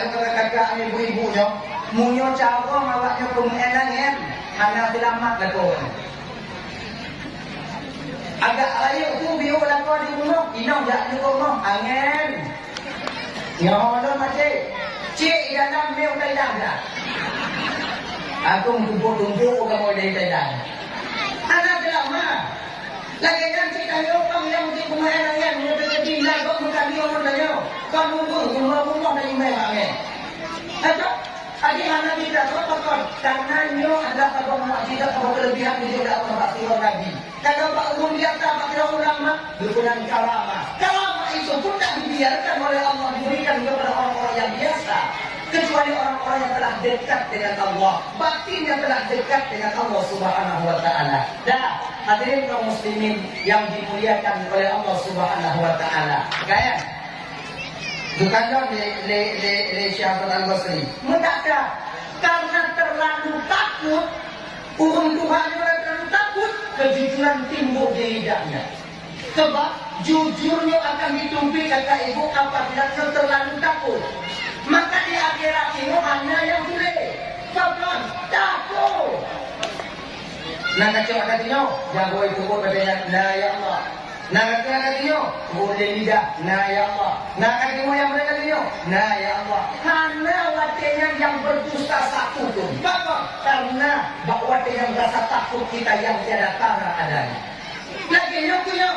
tak kakak ni ibu-ibunya. Munyo cara mawaknya pemenangan. Hanya selamat lah kau. Agak layu tu biu lah kau di rumah. Inau jak di rumah. Angin. Nyawa macam. Cik dalam meo Thailand dah. Aku tumpuk-tumpuk kamu dari Thailand. Anak lama. Lagi kan cerita orang yang di pemenangan. Mereka ketinggalan kau bukan dia orang dah. Kau nunggu rumah-rumah dari mana ni? Ada? Adik anak kita apa? Karena nyo adalah sebuah mukjizat atau kelebihan dia tidak pernah turun lagi. Kalau Pak Umum biasa Pak Kira ulama berkurang karamah. Karamah itu pun tak dibiarkan oleh Allah diberikan kepada orang-orang yang biasa. Kecuali orang-orang yang telah dekat dengan Allah, batinnya telah dekat dengan Allah Subhanahu Wa Taala. Dan hadirin kaum muslimin yang dimuliakan oleh Allah Subhanahu Wa Taala. Kan? Bukanlah le Syekh Al-Basri. Mengapa? Karena terlalu takut. Orang Tuhan terlalu takut, kejujuran timbul di lidahnya. Sebab jujurnya akan ditumpi kata ibu apabila terlalu takut. Maka di akhirat ini hanya yang boleh. Kapan? Takut. Nah kacau katanya, jago itu pun katanya, nah ya Allah. Nah katanya, boleh lidah, nah ya Allah. Nah katanya yang mereka katanya, nah ya Allah. Karena watenya yang berdusta satu pun. Kenapa? Karena bahawa yang rasa takut kita yang tiada tara adanya. Lagi yang punya,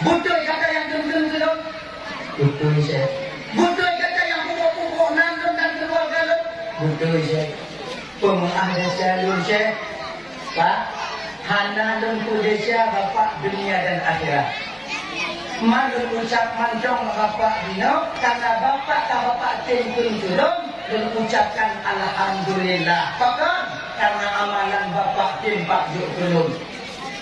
betul kata yang gendeng-gendeng. Betul saya. Betul kata yang pukul-pukul nandung dan keluarga lo. Betul saya. Pemahada salun saya. Pak. Hana dan kudesya bapak dunia dan akhirat. Malu ucap mancong bapak dino, karena bapak tempun turun dan ucapkan alhamdulillah. Bahkan karena amalan bapak tempat turun.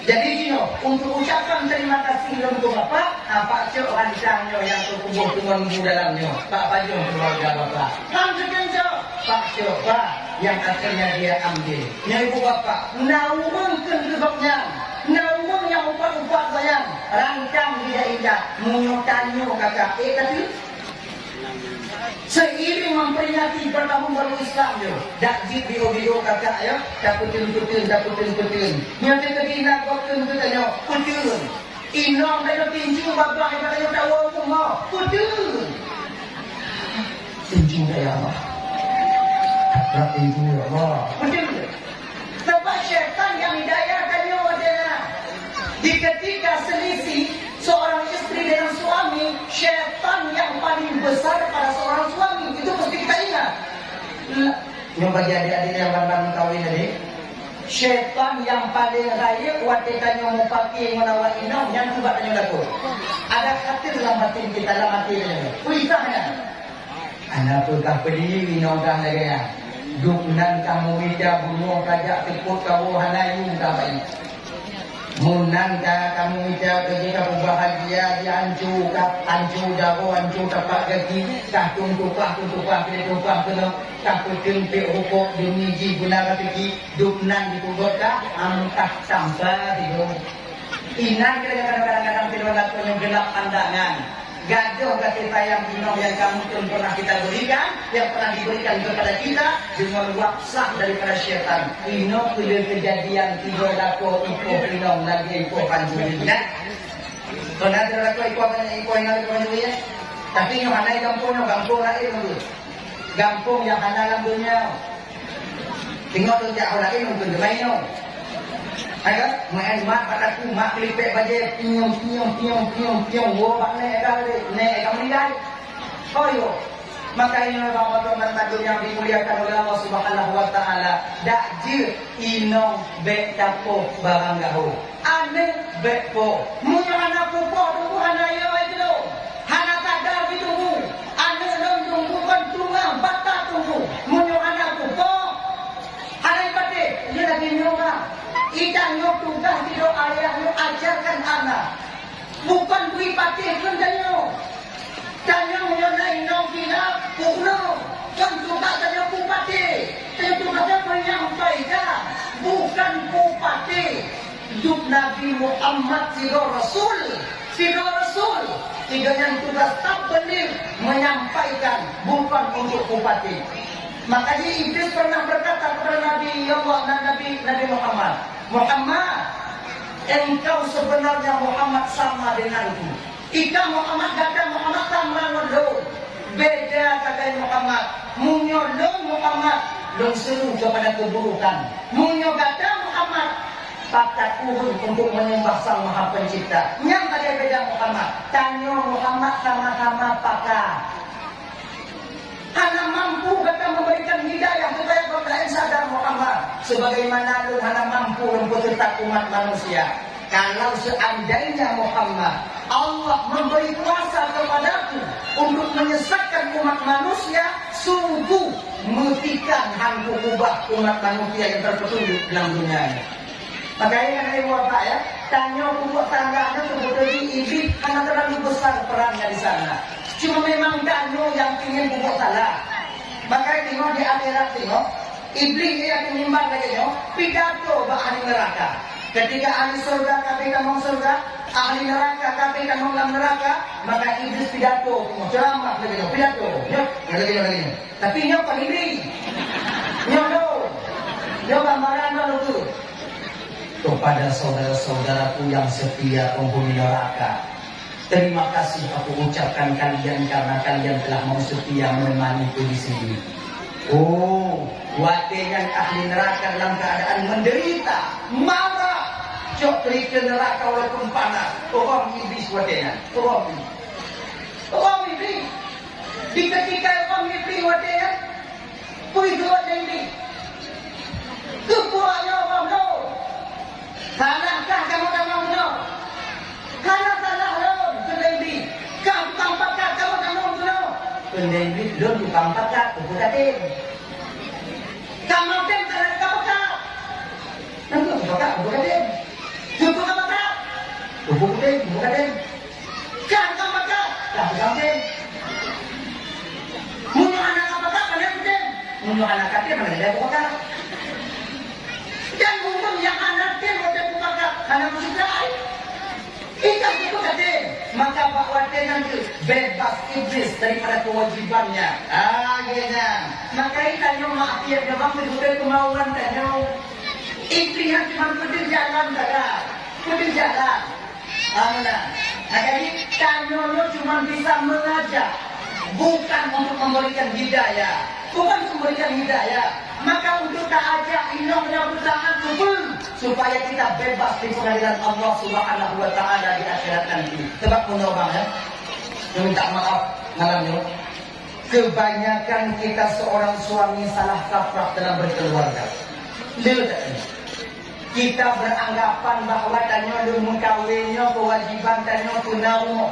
Jadi dino untuk ucapan terima kasih untuk bapak, apa cok rancangnya yang terkubur tunggu dalamnya. Pak Pajong keluarga bapak. Lanjutkan cok. Pak cok pak. Yang akhirnya dia ambil. Yang ibu bapak, naumang kedebaknya, naumang yang upat-upat sayang, rancang dia indah, menyotanyo kakak. Tapi seiring memperingati bertahun baru Islam yo, dak jid video kakak ya, dapetin. Nyata kedina kau tuntutanyo, putun. Inong dayo tinju bapak yang dayo tahu semua, putun. Tinju daya Allah. Tapi itu ya Allah. Betul. Sebab syaitan yang hidayakannya adalah di ketika selisih seorang istri dengan suami, syaitan yang paling besar pada seorang suami itu mesti kita ingat. Yang bagi adik-adik yang baru kawin tadi, syaitan yang paling raya watekannya mau pakai menawa inam yang cuba tanya laku. Ada khatir dalam batin kita dalam hati kita. Kuisahnya. Anak tukar pedih inam dah lagi ya. Duknan kamu ida bunuh kajak tekut kau hanayung kapai. Munan kamu ida ketika bahagia dia ancu jago ancu tapak kaki kahtung tupah kena kahtung tempe rokok demi ji guna kaki duknan dikugot ka amtah sampai tidur. Inan kadang-kadang firman yang gelap pandangan. Gaduh kasih sayang minum yang kamu pun pernah kita berikan, yang pernah diberikan kepada kita dengan waksah daripada syaitan. Ino kulir kejadian tiga lako ipo minum lagi ipo panjuli. Nah, kalau ada lako ipo yang lagi panjuli ya. Tapi yang hanai gampung lain dulu. Gampung yang hanai lambungnya. Tengok tu jak orang lain untuk bermain no. Ayo, main mak padaku mak kelipek baje piung wo bak ne kamu ni oh yo maka ini bapak dan tajuk yang dimuliakan oleh Allah Subhanahu Wa Taala dak je inong be tapo barang gaho ane be po munyo anak po tunggu hana yo itu hana kadar ditunggu ane dong tunggu kan tunggang bata tunggu munyo anak po hana ipate dia lagi nyonga Ida nyo tugas di doa ayah nyo ajarkan anak. Bukan beri patih kendanyo. Danyo nyo naik nong kina pukno. Kan tugas danyo pupatih. Tapi tugasnya menyampaikan. Bukan pupatih. Hidup Nabi Muhammad Siro Rasul. Tiganya tugas tak benar menyampaikan, bukan untuk bupati. Makanya Iblis pernah berkata kepada Nabi Allah dan Nabi Muhammad, Muhammad, engkau sebenarnya Muhammad sama denganku. Ika Muhammad kata Muhammad sama lo. Beda kata Muhammad. Munyo lo Muhammad lo seru kepada keburukan. Munyo kata Muhammad pakat uhun untuk menyembah Sang Maha Pencipta. Yang tadi beda Muhammad. Tanya Muhammad sama-sama pakat. Hana mampu kata memberikan hidayah supaya kalian sadar Muhammad. Sebagaimana lu hana mampu mempertetap umat manusia. Kalau seandainya Muhammad, Allah memberi kuasa kepadaku untuk menyesatkan umat manusia, sungguh mengetikan hantu ubah umat manusia yang terpetunjuk dalam dunia ini. Makanya kan ibu bapak ya, tanya pupuk tangganya sebetulnya iblis karena terlalu besar perannya di sana. Cuma memang tanya yang ingin pupuk salah. Makanya tengok di akhirat tengok, iblis yang menyembah lagi tengok, pidato bah ahli neraka. Ketika ahli surga kata kamu surga, ahli neraka kata kamu dalam neraka, maka iblis pidato, ceramah lagi tengok, pidato, nyok, lagi. Tapi nyok pak iblis, nyok do, nyok gambaran dulu tu. Kepada saudara-saudaraku yang setia penghuni neraka, terima kasih aku ucapkan kalian karena kalian telah mau setia menemaniku di sini. Oh, watengan ahli neraka dalam keadaan menderita, marah, cok ke neraka walaupun panas. Orang iblis watengan, orang iblis. Di ketika orang iblis watengan, pergi buat ini. Kepuaknya orang no. Salahkah kamu no? Kalau salah lo, kendali. Kamu tampakkan kamu no. Kendali lo tampakkan, aku katin. Kamu tem salah kamu kah? Nanti aku katin. Cukup kamu kah? Aku katin. Kan kamu kah? Aku katin. Munyuk anak apa kah? Mana katin? Munyuk anak katin mana ada aku kah? Dan mungkin yang anak tim ada bukan anak musibah. Ikan itu kata, maka bahwa nanti bebas iblis daripada kewajibannya. Akhirnya, maka ikannya maaf ya, memang betul kemauan tanya. Iblis yang cuma pergi jalan saja, pergi jalan. Amanah. Jadi tanya lo cuma bisa mengajak, bukan untuk memberikan hidayah. Bukan memberikan hidayah. Maka untuk tak ajak inong yang berusaha kubur supaya kita bebas di pengadilan Allah Subhanahu wa taala di akhirat nanti. Sebab menobang ya. Minta maaf malamnya. Kebanyakan kita seorang suami salah kaprah dalam berkeluarga. Lihat kita beranggapan bahwa tanya lu mengkawinnya kewajiban tanya punau,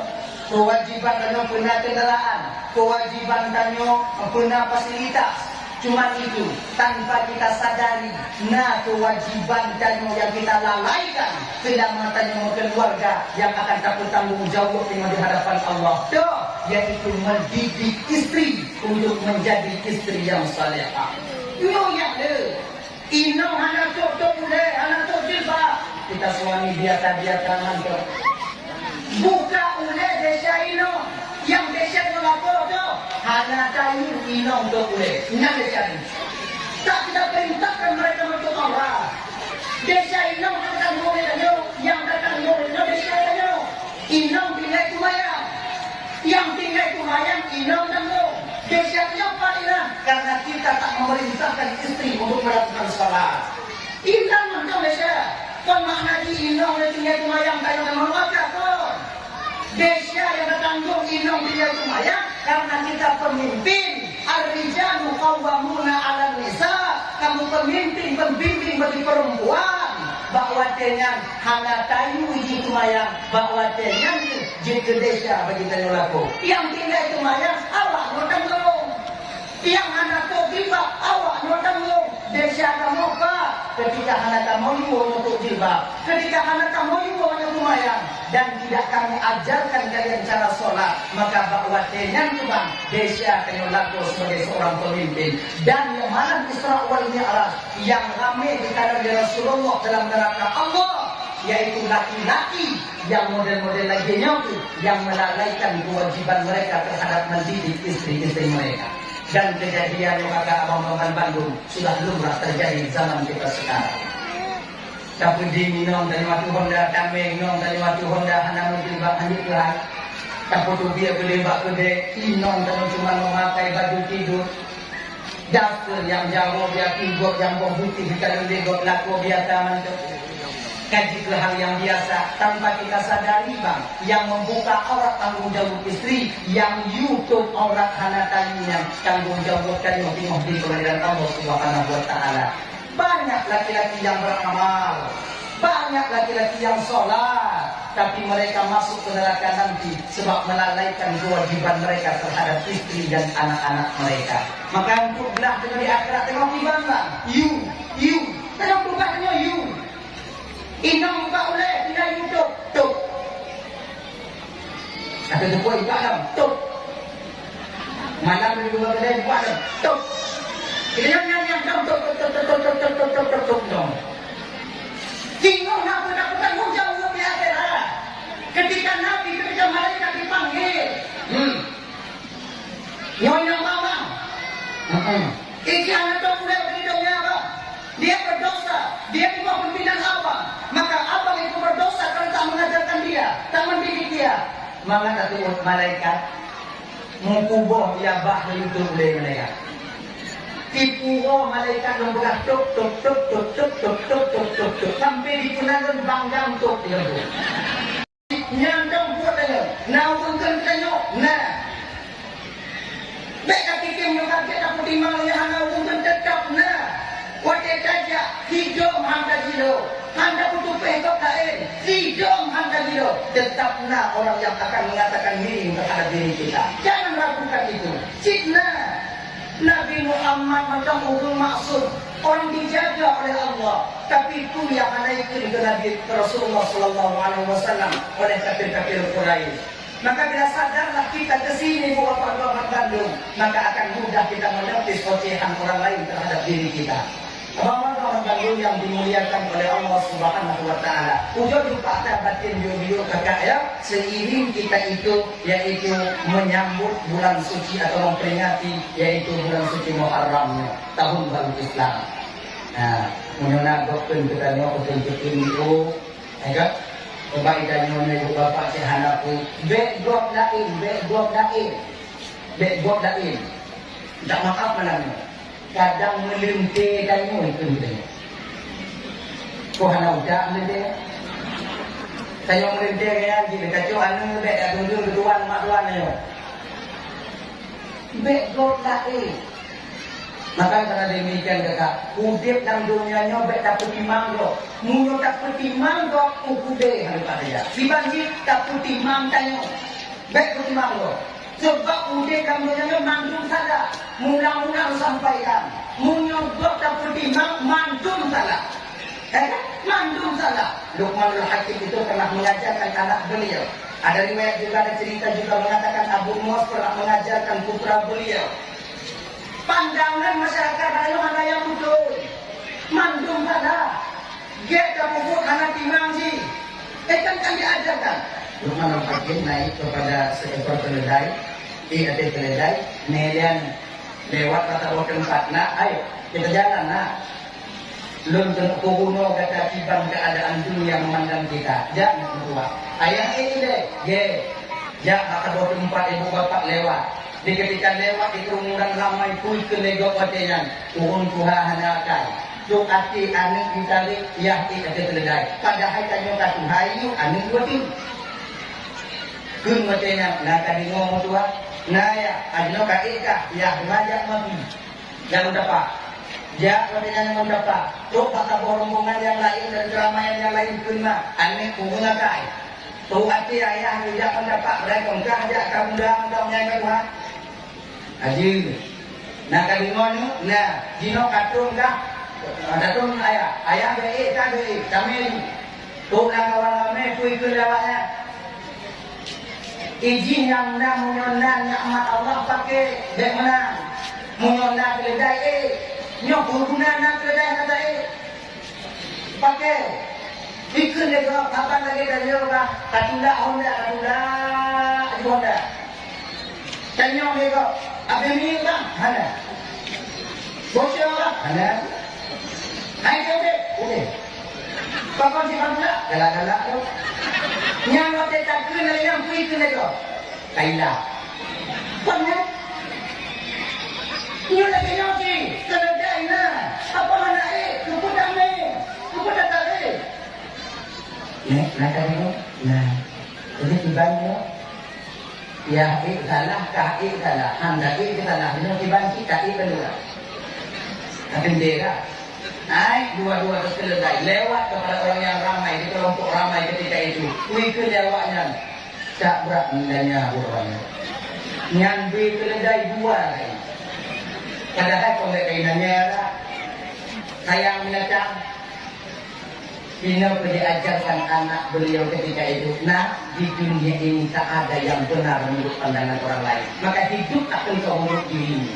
kewajiban tanya punah kendaraan, kewajiban tanya punah fasilitas. Cuma itu, tanpa kita sadari, nah kewajiban tanya yang kita lalaikan keselamatan keluarga yang akan takut tanggung jawab dengan di hadapan Allah. Tuh, yaitu mendidik istri untuk menjadi istri yang salehah. Yo yang le, ino anak cocok le, anak cocok kita suami biasa-biasa mantu. Buka ule desa ino. Yang desa melapor tu, hanya kayu inong tu boleh. Ingat desa ini. Tak kita perintahkan mereka untuk Allah. Desa inong datang boleh tanya, yang datang boleh desa tanya. Inong tinggal kumayang, yang tinggal kumayang inong tanya. Desa yang paling karena kita tak memerintahkan istri untuk melakukan salat. Inong tanya desa. Kon makna di inong tinggal kumayang tanya mengapa kon? Desa yang bertanggung inong dia lumayan karena kita pemimpin. Ar-rijalu qawwamuna 'alan nisa. Kamu pemimpin, pembimbing bagi perempuan. Bahwa dengan hana tayu uji lumayan, bahwa dengan jika desa bagi tayu laku. Yang tinggal lumayan awak no tanggung. Yang anak tiba awak no tanggung. Desa kamu apa? Ketika anak kamu untuk jilbab, ketika anak kamu untuk lumayan. Dan tidak kami ajarkan kalian cara sholat, maka bahwa dengan kubang desa kena laku sebagai seorang pemimpin. Dan yang malam Isra wal Mi'raj yang ramai dikatakan Rasulullah dalam neraka Allah yaitu laki-laki yang model-model lainnya itu yang melalaikan kewajiban mereka terhadap mendidik istri-istri mereka. Dan kejadian yang kata abang-abang Bandung sudah lumrah terjadi zaman kita sekarang. Tapi di minum dari waktu Honda kami minum dari waktu Honda hanya menjilbab hanya Tuhan. Tapi tu dia berlebak kedai minum dan cuma memakai baju tidur. Dapur yang jauh dia tidur yang putih kalau dia laku biasa mantu. Kaji ke hal yang biasa tanpa kita sadari bang, yang membuka aurat tanggung jawab istri, yang YouTube aurat hana talinya tanggung jawab dan tengok di pengadilan Allah Subhanahu Wa Taala. Banyak laki-laki yang beramal, banyak laki-laki yang sholat, tapi mereka masuk ke neraka nanti sebab melalaikan kewajiban mereka terhadap istri dan anak-anak mereka. Maka untuk belah dengan di akhirat tengok di mana? You, tengok bukannya you. Inang buka oleh tidak YouTube, tuh. Ada tu pun buka dalam, tuh. Malam di luar kedai buka dalam, tuh. Kita yang tuh. Tengok nak bukan jauh di akhirat. Ketika Nabi, ketika malaikat dipanggil, nyonya mama, ikan atau muda hidungnya apa? Dia berdosa, dia juga pimpinan abang. Maka abang itu berdosa kalau tak mengajarkan dia, tak mendidik dia. Maka satu malaikat mengubah dia bahaya itu boleh mereka. Tipu malaikat membuka tuk sampai di punakan banggang tuk dia tu. Nyandang buat dia, nak tengok tengok, nah. Baik kaki kim juga kita putih malah hana untuk tetap nah. Wajah saja hidung handa jilo, handa butuh pengkop lain, hidung handa jilo. Tetaplah orang yang akan mengatakan miring terhadap diri kita. Jangan lakukan itu. Fitnah. Nabi Muhammad macam ulul maksud, orang dijaga oleh Allah, tapi itu yang menaikkan ke Nabi Rasulullah Sallallahu Alaihi Wasallam oleh kafir-kafir Quraisy. Maka bila sadarlah kita ke sini buat perjuangan Bandung, maka akan mudah kita menepis ocehan orang lain terhadap diri kita. Orang-orang Bandung yang dimuliakan oleh Allah Subhanahu Wa Taala. Ujung jumpa batin bio kakak ya. Seiring kita itu yaitu menyambut bulan suci atau memperingati yaitu bulan suci Muharram tahun baru Islam. Nah, mengenai dokter kita nyo untuk itu, enggak? Kebaikan nyonya ibu bapak sehanaku, begok dain. Tak maaf malamnya. Kadang melintir kamu itu dia. Kau hana udah melintir. Saya melintir kan, kita kacau anu bek dah tunjuk keduan mak tuan ayo. Bek god lain. Maka karena demikian kata, udip dalam dunianya bek tak petimang lo. Munyo tak petimang lo, ukude hari pada. Dibanjir tak petimang kayu. Bek petimang lo. Sebab udip dalam dunianya mandung saja. Mula-mula sampaikan. Menyogok tak petimang mandung salah. Mandung salah. Luqmanul Hakim itu pernah mengajarkan anak beliau. Ada riwayat juga, ada cerita juga mengatakan Abu Muaz pernah mengajarkan putra beliau. Pandangan masyarakat mana yang betul. Mandung salah. Get tak pupuk anak timang sih. Kan diajarkan. Luqmanul Hakim naik kepada seekor keledai. Ada keledai. Kemudian lewat kata tempat nak, ayo kita jalan nak. Lun kuno kata tiban keadaan dunia memandang kita. Jangan keluar. Ayah ini deh, ya kata tempat ibu bapak lewat. Di ketika lewat di kerumunan ramai pun ke legok watenan. Turun Tuhan hanakai. Tuk hati anik ditarik, ya ada keledai. Padahal tanya kata hayu anik watin. Kun watenan, nak tadi ngomong Tuhan. Nah ya, adino kaika, ya ngajak mati. Yang dapat. Ya, yang mendapat. Tuh kata rombongan yang lain dan keramaian yang lain kena. Aneh hubungan kai. Tuh hati ayah tidak mendapat. Mereka enggak ajak kamu dalam yang kedua. Haji. Nah kadingono, nah dino katung enggak. Ada tuh ayah. Ayah baik, tak baik. Kami tuh kawan kami kui kelawanya. Izin yang nak menyonda nikmat Allah pakai dek mana menyonda keledai nyok guna nak keledai pakai Ikut dia kau, kapan lagi tanya kau? Katunda Honda. Tanya dia kau, apa ni kau? Mana? Bocor kau? Mana? Hai kau deh, boleh. Kau si Honda, galak tu. Yang waktu tak kena yang pergi kena kau, kailah. Mana? Ni lagi nyoci, keledai na. Apa mana kupu dah nak tahu nah jadi tiba-tiba ya salah kaki salah anda salah dengan tiba-tiba kaki kedua tapi dia dua-dua terus keledai lewat kepada orang yang ramai di kelompok ramai ketika itu kui lewatnya tak berat mendanya orangnya nyambi keledai dua padahal kalau kainannya sayang binatang Bina diajarkan anak beliau ketika itu, nah di dunia ini tak ada yang benar menurut pandangan orang lain. Maka hidup akan kau menurut dirimu.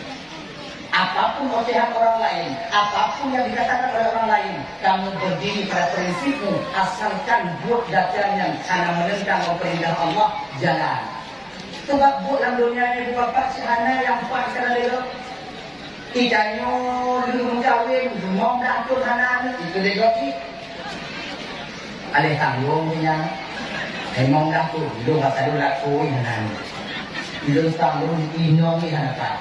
Apapun ocehan orang lain, apapun yang dikatakan oleh orang lain, kamu berdiri pada prinsipmu, asalkan buat datangan karena menentang perintah Allah, jalan. Sebab buat dalam dunia ini bapak sehana yang buat kerana dia tidaknya belum kahwin, belum dah atur hana itu dia goti. Alih tanggung punya, emang dah tu, lu kata lu nak koi hanan, lu tanggung inong ni hanan.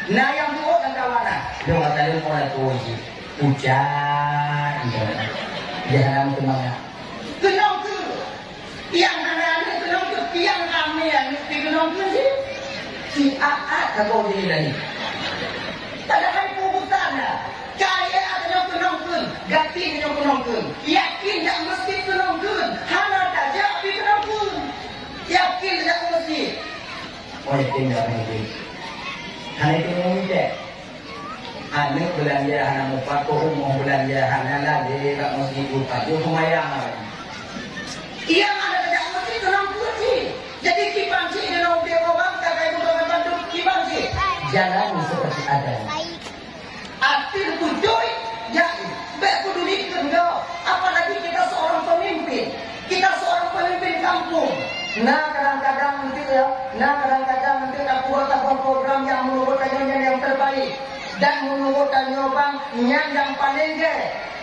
Nah yang tu kan kawan, lu kata lu orang koi, hujan, jangan semangat. Kenapa tu? Yang hanan ni kenapa tu? Yang kami yang mesti kenapa tu? Si aat kau jadi lagi. Tak ada hari puputan dah. Kaya ada kenapa? Ganti kenapa? Yakin tak mesti kenapa? Hana tak jadi kenapa? Yakin tak mesti. Oh yakin tak mesti. Hana itu mesti. Anak belanja hana muka, mau belanja hana lagi tak mesti buka. Yo lumayan. Yang ada tak mesti kenapa sih? Jadi kipan sih dengan dia orang tak kayak bukan bantu kipan sih. Jalan seperti ada. Arti kujui jadi berkudulik kendor. Apalagi kita seorang pemimpin. Kita seorang pemimpin kampung. Nah kadang-kadang nanti tak buat program yang menurut kajian yang terbaik dan menurut nyobang yang paling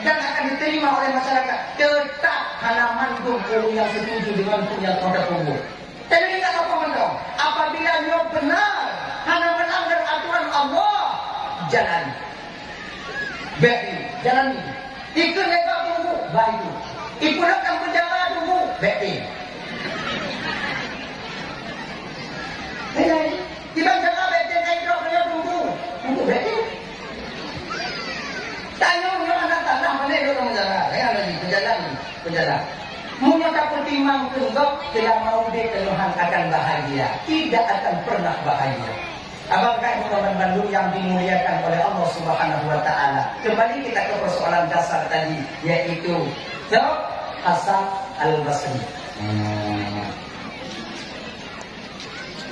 dan akan diterima oleh masyarakat. Tetap halaman guru yang setuju dengan punya produk umum. Tapi ingat apa mendong? Apabila nyob benar hanya melanggar aturan Allah, jalan. Baik, jalan ini. Ikut mereka tunggu, baik. Ikutkan penjara tunggu, baik. Tiba jaga baik, jangan ikut mereka tunggu, baik. Tanya orang anak tanah mana itu orang penjara? Yang lagi penjara. Mungkin tak pertimbang tunggu, tidak mau dia keluhan akan bahagia, tidak akan pernah bahagia. Apakah Muhammad Bandung yang dimuliakan oleh Allah Subhanahu wa taala? Kembali kita ke persoalan dasar tadi, yaitu Hasan Al-Basri.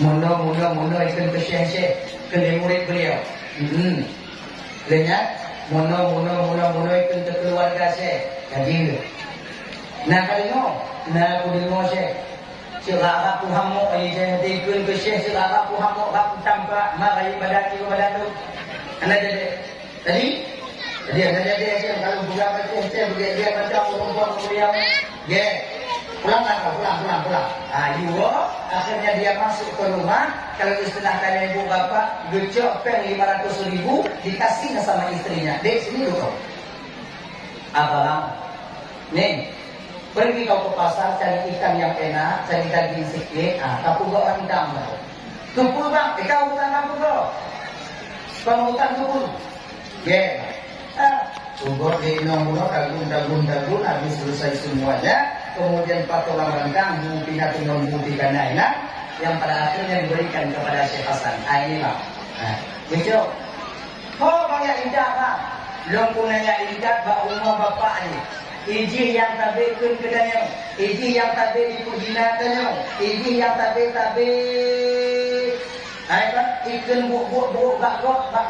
Mula ikut ke syekh ke murid beliau. Lihat, mula ikut ke keluarga syekh. Jadi, nak aku dengar syekh. Sila aku hamuk ini saya ikut ke syekh sila aku hamuk aku tanpa marai badaki badatu. Anda jadi anda jadi syekh kalau buka syekh dia baca perempuan beliau. Pulang. Akhirnya dia masuk ke rumah. Kalau istilah kalian ibu bapak gecok pen 500.000 dikasih sama istrinya. Dek sini dulu. Abang, nih. Pergi kau ke pasar cari ikan yang enak, cari daging sikit, kapur kau orang hitam. Kapur bang, kau bukan kapur kau. Pengutan kapur. Kubur di nomor dagun, habis selesai semuanya. Kemudian patolang rengkang, membuktikan enak, yang pada akhirnya diberikan kepada Syekh Hasan. Inilah. Betul. Oh, banyak indah pak. Belum punya indah, bak rumah bapak ni. Iji yang tabe kun kedanya, iji yang tabe dipujinakannya, iji yang tabe Hai kan ikan buk bak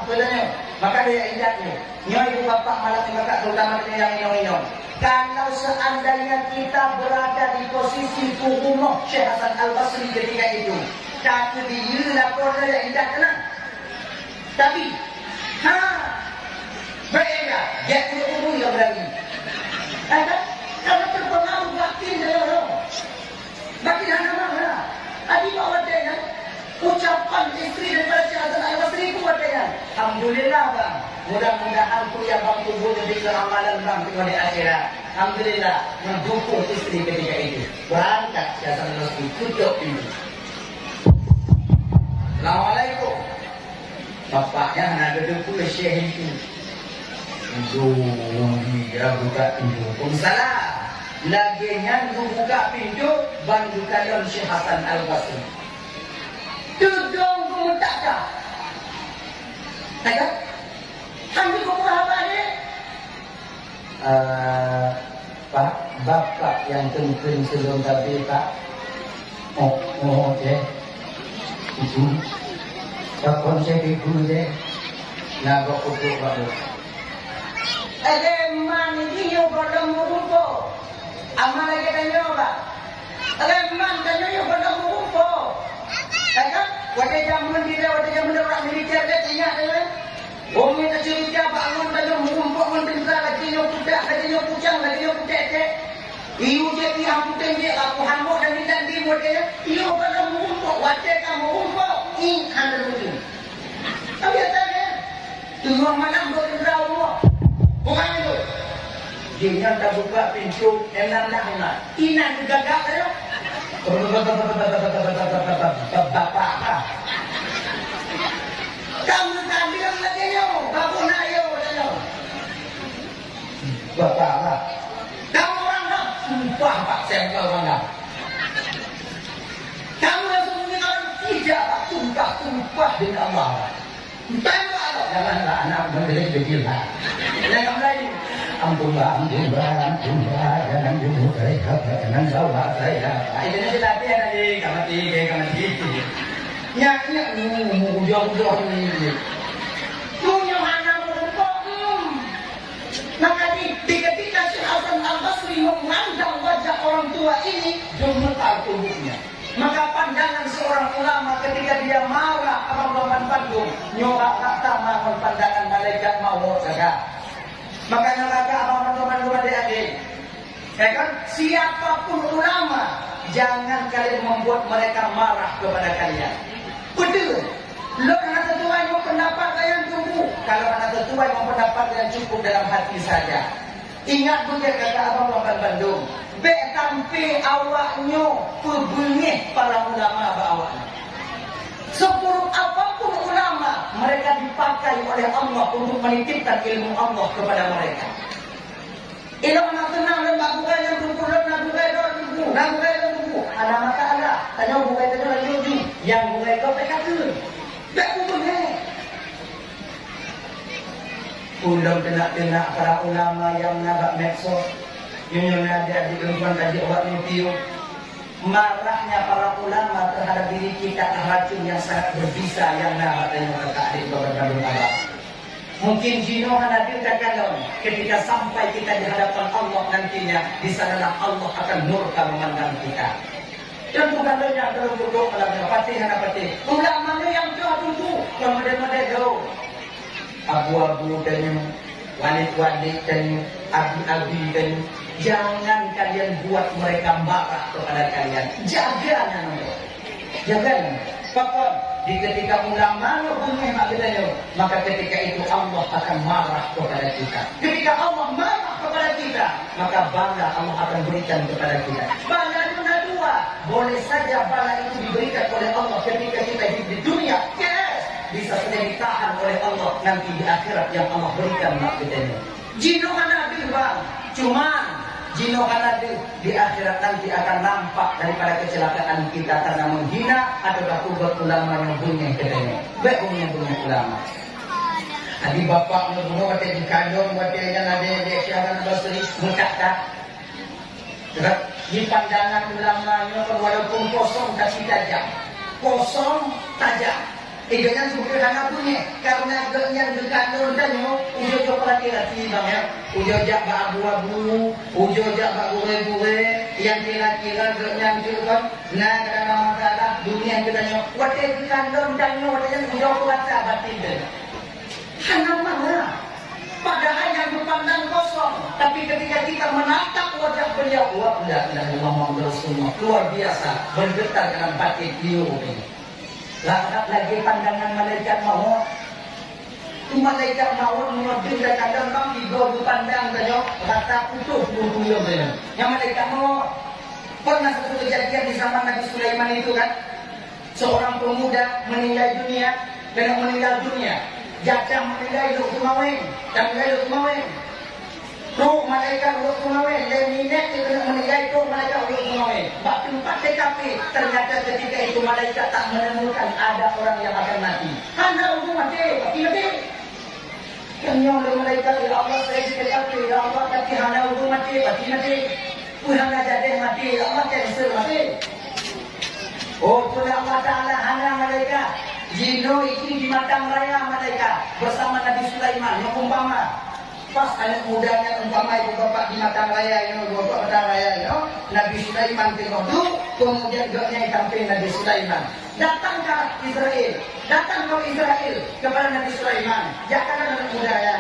pelanya. Maka dia indahnya. Nyoy ibu bapak malam kakak terutama yang inong-inong. Kalau seandainya kita berada di posisi Umar Syekh Hasan Al-Basri ketika itu, kata dia lapornya yang indah tenang. Tapi, berbeda. Dia punya yang berani. Hai kan? Karena terpengaruh batin dari orang. Batin anak mana? Adi bawa dia ucapan istri daripada Syekh Hasan Al-Basri itu katanya, alhamdulillah bang, mudah-mudahan kuliah bang tumbuh jadi amalan bang di akhirat. Alhamdulillah mendukung istri ketika itu. Berangkat Syekh Hasan Al-Basri tutup ini. Assalamualaikum. Bapaknya nak duduk pula Syekh itu. Dia buka pintu. Waalaikumsalam. Laginya buka pintu bantu kalian Syekh Hasan Al-Basri. Tudung ku tak dah. Tak? Sambil kau apa ni? Pak, bapak yang kengkeng sebelum tadi Pak. Oh, okey. Itu. Bapak saya itu je. Nak bawa pupuk baru. Man ini yo pada murumpo. Amal lagi tanya apa? Man tanya yo pada murumpo. Kan? Wajah zaman dia, wajah zaman orang militer dia ingat kan? Bumi tak cerita bangun tanya mumpuk mendengar lagi yo kuda, lagi yo kucang, lagi yo kutek. Iu je pi hamputen je aku hambuk dan tidak di model. Iyo pada mumpuk, wajah kamu mumpuk. In handal mungkin. Tapi tanya, tunggu malam berdengar rumah. Bukan itu. Dia tak buka pintu, enak. Ina juga gak ada. Bapak. Kamu tadi yang lagi yo, bapak nak yo. Bapak. Kamu orang nak sumpah Pak Sengkel mana? Kamu yang sebenarnya orang tidak sumpah dengan Allah. Tembak lo, janganlah anak menggeli-geli lah. Yang lain. Ampun, jangan bunuh saya, jangan bawa saya. Ini latihan lagi, kamati. Nyak, ujung ini. Punya mana mumpuk? Maka di ketika Syekh Hasan Al-Basri memandang wajah orang tua ini, gemetar tubuhnya. Maka pandangan seorang ulama ketika dia marah Abang Bandung, nyoba kata mahal pandangan malaikat maut jaga. Maka neraka abang-abang adik-adik. Ya kan? Siapapun ulama, jangan kalian membuat mereka marah kepada kalian. Betul. Lo anak tertuai mau pendapat yang cukup. Kalau anak tertuai mau pendapat yang cukup dalam hati saja. Ingat betul kata abang Bandung. Bek tampi awaknya pebengih para ulama bawahnya. Seburuk apapun ulama, mereka dipakai oleh Allah untuk menitipkan ilmu Allah kepada mereka. Ilmu anak tenang dan tak bukai yang tunggu, nak bukai tunggu. Anak mata Allah, tanya bukai tanya lagi uji. Yang bukai kau PKK. Tak bukai. Undang tenak-tenak para ulama yang nabak medsos, yang ada di lingkungan kaji awak video. Marahnya para ulama terhadap diri kita racun yang sangat berbisa yang nak tengok kata adik Bandung Abang. Mungkin jino hadirkan kalau ketika sampai kita di hadapan Allah nantinya, di sanalah Allah akan murka memandang kita. Dan bukan banyak dalam duduk dalam pati ulama yang jauh dulu, kemudian jauh. Abu-abu dan wanit-wanit dan abi-abi dan jangan kalian buat mereka marah kepada kalian. Jaga Pokok di ketika ulama punya maka ketika itu Allah akan marah kepada kita. Ketika Allah marah kepada kita, maka bala Allah akan berikan kepada kita. Bala itu ada dua. Boleh saja bala itu diberikan oleh Allah ketika kita hidup di dunia. Yes, bisa saja ditahan oleh Allah nanti di akhirat yang Allah berikan maksudnya. Jino Nabi bang, cuman jino Nabi di akhirat nanti akan nampak daripada kecelakaan kita karena menghina atau berbuat ulama yang punya kedai. Baik punya ulama. Adi bapak menurut kata di kandung kata yang ada di Syekh Al-Basri mengkata. Di pandangan ulamanya walaupun kosong tapi tajam. Kosong tajam. Jangan suka hana punya karena yang berkandung dan yo ujo coba laki-laki bang ya ujo jak abu-abu ujo jak gure-gure yang kira-kira yang juga nah karena masalah dunia kita yo wate berkandung dan yo wate yang ujo kuasa batin deh hana mana padahal yang berpandang kosong tapi ketika kita menatap wajah beliau wah tidak Muhammad Rasulullah luar biasa bergetar dalam batin beliau ini. Lagi pandangan malaikat maut. Malaikat maut menuju dan kadang bang tiga pandang saja rata putus bulu saja. Yang malaikat maut pernah satu kejadian di zaman Nabi Sulaiman itu kan, seorang pemuda meninggal dunia dan meninggal dunia. Jatah meninggal hidup kumawin dan meninggal hidup kumawin. Ruh malaikat hidup kumawin dan minat itu meninggal itu malaikat hidup kumawin. Bak tempat TKP ternyata ketika itu malaikat tak menemukan ada orang yang akan mati. Hanya untuk mati. Yang oleh malaikat ya Allah saya di TKP ya Allah tapi hanya untuk mati. Tuhan jadi mati. Ya Allah cancel mati. Oh oleh Allah Taala hanya malaikat. Jino ini di Matang Raya malaikat bersama Nabi Sulaiman yang umpama pas anak mudanya umpama ibu bapak di Matang Raya ini bapak Matang Raya ini Nabi Sulaiman tengok tu kemudian gaknya sampai Nabi Sulaiman datang ke Israel kepada Nabi Sulaiman jangan anak mudanya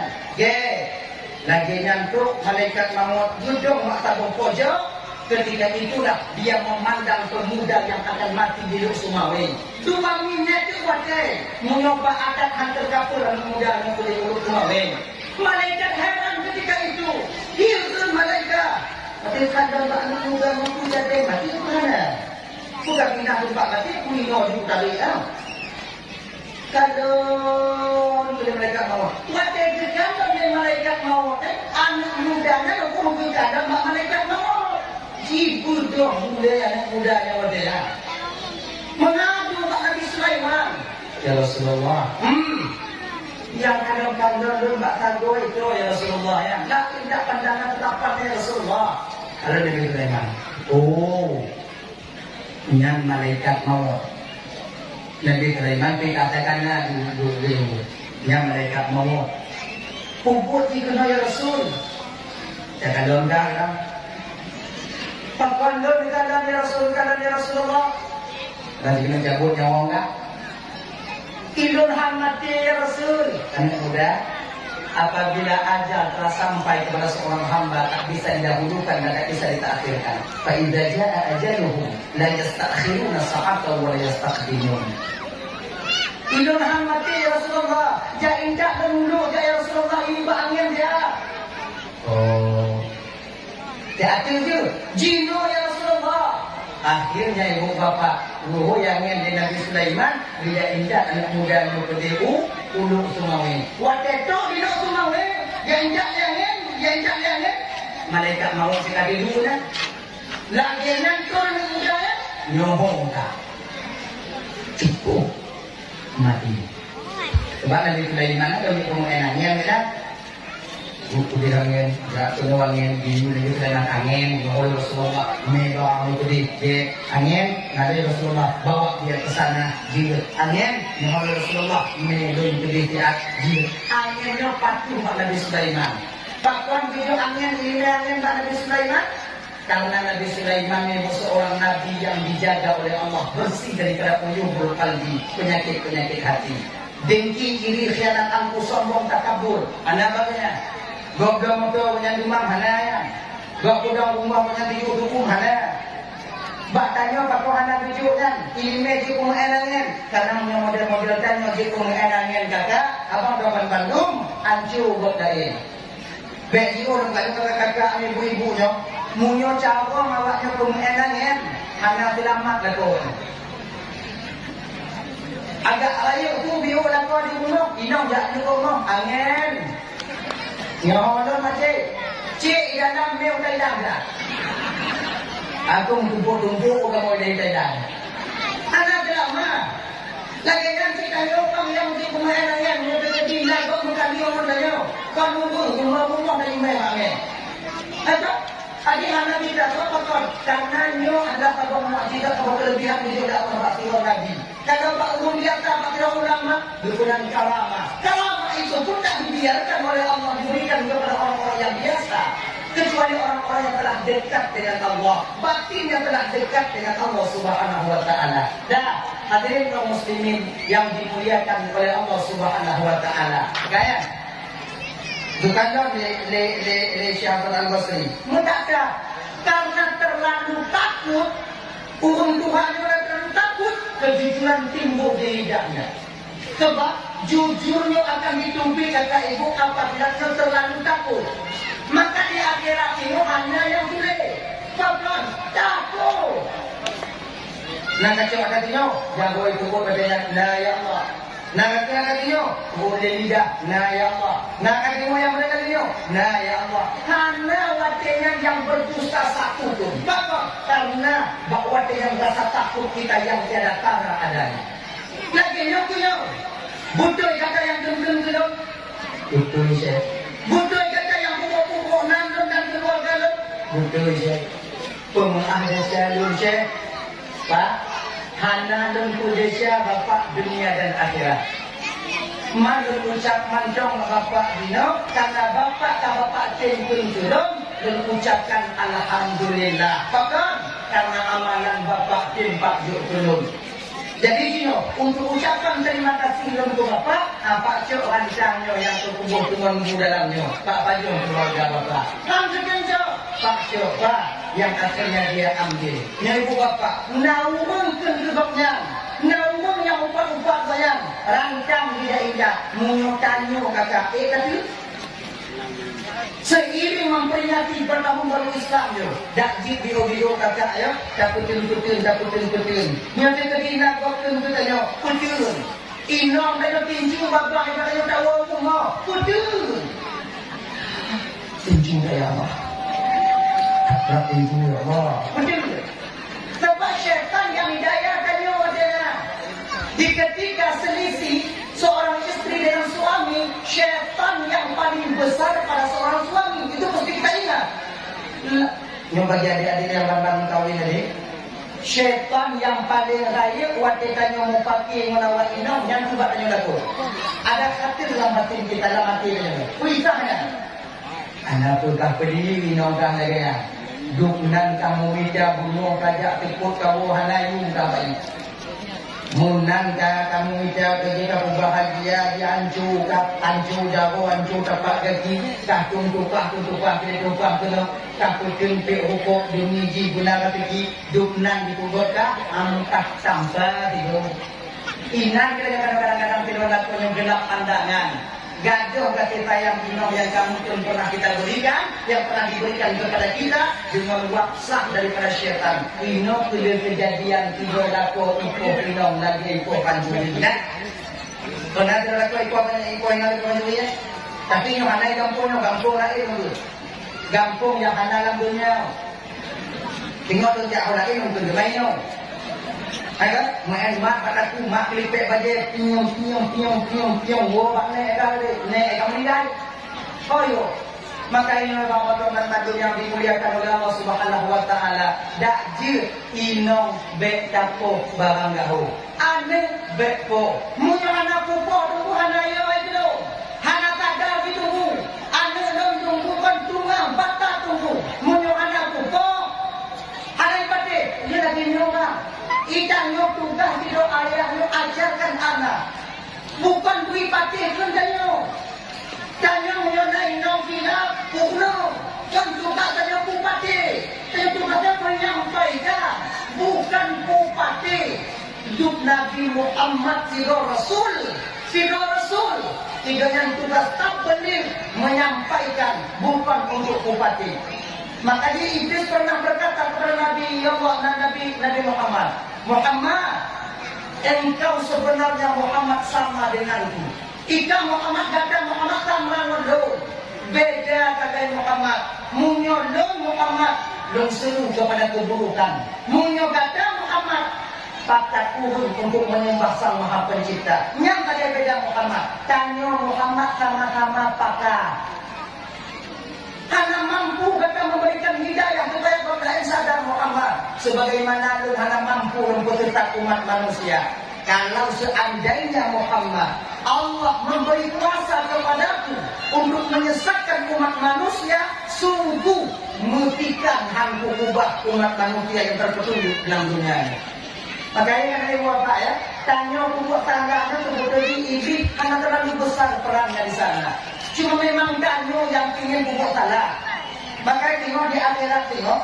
lagi nyantuk malaikat maut duduk maktabung pojok. Ketika itulah dia memandang pemuda yang akan mati di Luk Sumawi. Suaminya itu pakai mencoba adat hantar kapur dan pemuda yang boleh Luk Sumawi. Malaikat heran ketika itu. Hirun malaikat. Tapi kadang tak muda mampu jadi mati itu mana? Sudah pindah tempat mati, kulino juga tadi ya. Kalau boleh malaikat maut. Waktu itu kalau dia malaikat maut, anak mudanya aku mungkin kadang malaikat maut. Ibu dong mulai anak mudanya wadaya mengadu Pak Nabi Sulaiman ya Rasulullah yang kadang-kadang Mbak Tago itu ya Rasulullah ya tidak pandangan tetapan ya Rasulullah kalau Nabi Sulaiman yang malaikat maut Nabi Sulaiman dikatakanlah dulu yang malaikat maut puput dikena ya Rasul ya kadang-kadang Pakandun di keadaan ya Rasulullah. Dan kita cabut nyawa enggak? Idul hamati ya Rasul. Kan mudah. Apabila ajal telah sampai kepada seorang hamba tak bisa didahulukan dan tak bisa ditakhirkan. Fa idza jaa ajaluhum la yastakhiruna sa'atan wa la yastaqdimun. Idul hamati ya Rasulullah. Ja indak dulu ya Rasulullah ini bangin dia. Hati-hati je, jino ya Rasulullah. Akhirnya ibu bapak Nuhu yang di Nabi Sulaiman bila indah anak muda yang berdeu uluk Sumawi. Waktu itu uluk Sumawi, yang indah malaikat mau sekali dulu kan. Lagi nanti anak muda ya, nyohong tak. Cukup mati. Sebab Nabi Sulaiman ada pengenannya kan. Buku dirangin, gak penawangin, biru lagi selain angin, ngomong Rasulullah, mega itu di angin, nggak Rasulullah bawa dia ke sana, jilid angin, ngomong Rasulullah, mega itu di jilid anginnya patuh Pak Nabi Sulaiman. Bahkan video angin ini angin Pak Nabi Sulaiman, karena Nabi Sulaiman ini seorang nabi yang dijaga oleh Allah bersih daripada uyuhul qalbi, penyakit hati, dengki, iri, khianat, angkuh, sombong, takabur, anda bagaimana? Gak motor punya dumang hana ya. Gak kudang rumah punya tujuh dukung hana. Bak tanya pak kau hana tujuh kan. Ilmu je pengenangan. Karena punya model-model tanya je pengenangan kakak. Abang doakan Bandung. Ancu buat lain. Bek je orang kat kakak ibu-ibunya. Munyo cara mawaknya pengenangan. Hana selamat lah kau. Agak layu tu biu lah kau di gunung. Inong jak di gunung. Angin. Ya Allah macam cik dalam meu Thailand dah. Aku tumpuk-tumpuk kamu dari Thailand. Anak lama. Lagi kan cik tahu kamu yang di pemain yang mau terjadi lah kau bukan dia orang dah. Kau nunggu rumah dari mana ni? Ada adik anak kita tu apa karena nyo ada pada mukjizat atau kelebihan dia dah pernah Nabi. Kalau Pak Umum biasa, Pak Kira Ulama, berkurang karamah. Karamah itu pun tak dibiarkan oleh Allah diberikan kepada orang-orang yang biasa. Kecuali orang-orang yang telah dekat dengan Allah, batinnya telah dekat dengan Allah Subhanahu wa Ta'ala. Dan hadirin kaum muslimin yang dimuliakan oleh Allah Subhanahu wa Ta'ala. Gaya? Bukanlah le Syahid Al-Basri. Mudahkah? Karena terlalu takut, Tuhan terlalu takut, kejujuran timbul di lidahnya. Sebab jujurnya akan ditumpi kata ibu apabila terlalu takut. Maka di akhirat ini hanya yang boleh. Bahkan takut. Nah kacau katanya, jago itu kok katanya, nah ya Allah. Nah katanya, boleh lidah, nah ya Allah. Nah katanya yang mereka katanya, nah ya Allah. Karena wajahnya yang berdusta satu pun. Bahkan karena wajah yang rasa takut kita yang tiada tara adanya. Lagi nyok. Butuh kata yang gendeng-gendeng. Butuh saya. Butuh kata yang pukul-pukul nandung dan keluarga lo. Butuh saya. Pemahada saya lun saya. Pak, hana dan kudesya Bapak dunia dan akhirat. Malu ucap mancong Bapak Dino, kata Bapak tempun turun, dan ucapkan Alhamdulillah. Bahkan karena amalan Bapak timpak juk turun. Jadi Dino, untuk ucapan terima kasih untuk Bapak, Pak Cok rancangnya yang terkubur tuanmu dalamnya, Pak Pajong keluarga Bapak. Langsungkan Cok, Pak Cok, Pak, yang akhirnya dia ambil. Ini ibu Bapak, naumang kedebaknya, naumang yang upah-upah sayang, rancang tidak indah, menyotannya kakak. Tapi seiring memperingati bertahun baru Islam yo, dak jid video kakak ya, dapetin. Nyata kedina kokten katanya, putun. Inom dah tinju bapak katanya tahu semua, putun. Tinju ya Allah. Tak tinju ya Allah. Putun. Sebab syaitan yang hidayah tanya wajahnya. Di ketika selisih seorang istri dengan suami, syaitan yang paling besar pada seorang suami itu mesti kita ingat. Yang bagi adik-adik yang baru kawin tadi, syaitan yang paling raya watekannya mau pakai menawar inam yang cuba tanya laku. Ada khatir dalam batin kita, dalam hati kita. Wisahnya, anak tukah pedih inam kah lagi. Duknan kamu ida bunuh kajak tikut kau hanayung kapai. Munan kamu ida ketika bahagia dihancur jago hancur tapak kaki kahtung tupah kena kahtung jempik rukuk dumiji guna kaki duknan dikugot kah angkat sampai itu. Inan kita kadang-kadang film yang gelap pandangan. Gaduh kasih sayang minum yang kamu pun pernah kita berikan, yang pernah diberikan kepada kita dengan waksak daripada syaitan. Minum bila kejadian tiga laku ikut minum lagi ikut panjuri. Kan? Pernah tiga laku ikut yang lagi panjuri ya? Tapi yang hanai kampung lain dulu. Kampung yang hanai dalam dunia. Tengok tu tiap orang ini untuk gemain. Ada main mak padaku mak kelipek baje piung wo bak ne kamu dai. Oh yo. Maka ini bapak dan tajuk yang dimuliakan oleh Allah Subhanahu wa Ta'ala. Dak je inong be tapo barang gaho. Ane be po. Munyo anak po tunggu hana yo itu. Hana kadar ditunggu. Ane dong tunggu kan tungang bata tunggu. Munyo anak po. Hana ipate dia lagi nyonga. Idang yo tugas di ayah yo ajarkan anak. Bukan bui patih kendanyo. Danyo yo naik no bila pukno. Kan tugas danyo bupati. Tapi tugasnya menyampaikan. Bukan bupati. Hidup Nabi Muhammad Siro Rasul. Tiganya tugas tak benar menyampaikan. Bukan untuk bupati. Makanya Iblis pernah berkata kepada Nabi Allah dan Nabi Muhammad, engkau sebenarnya Muhammad sama denganku. Ika Muhammad kata Muhammad sama lo. Beda kata Muhammad. Munyolong Muhammad long seru kepada keburukan. Munyo kata Muhammad patah kurun untuk menyembah Sang Maha Pencipta. Yang tadi beda Muhammad. Tanya Muhammad sama-sama pakar. Hana mampu kata memberikan hidayah supaya kau lain sadar Muhammad. Sebagaimana lu hana mampu untuk tetap umat manusia. kalau seandainya Muhammad Allah memberi kuasa kepadaku untuk menyesatkan umat manusia, sungguh mutikan hangku ubah umat manusia yang terpetunjuk dalam dunia ini. Makanya kan ibu bapak ya, tanya buat tangganya kemudian iblis karena terlalu besar perannya di sana. Cuma memang tanya yang ingin buat salah. Makanya tengok di akhirat tengok,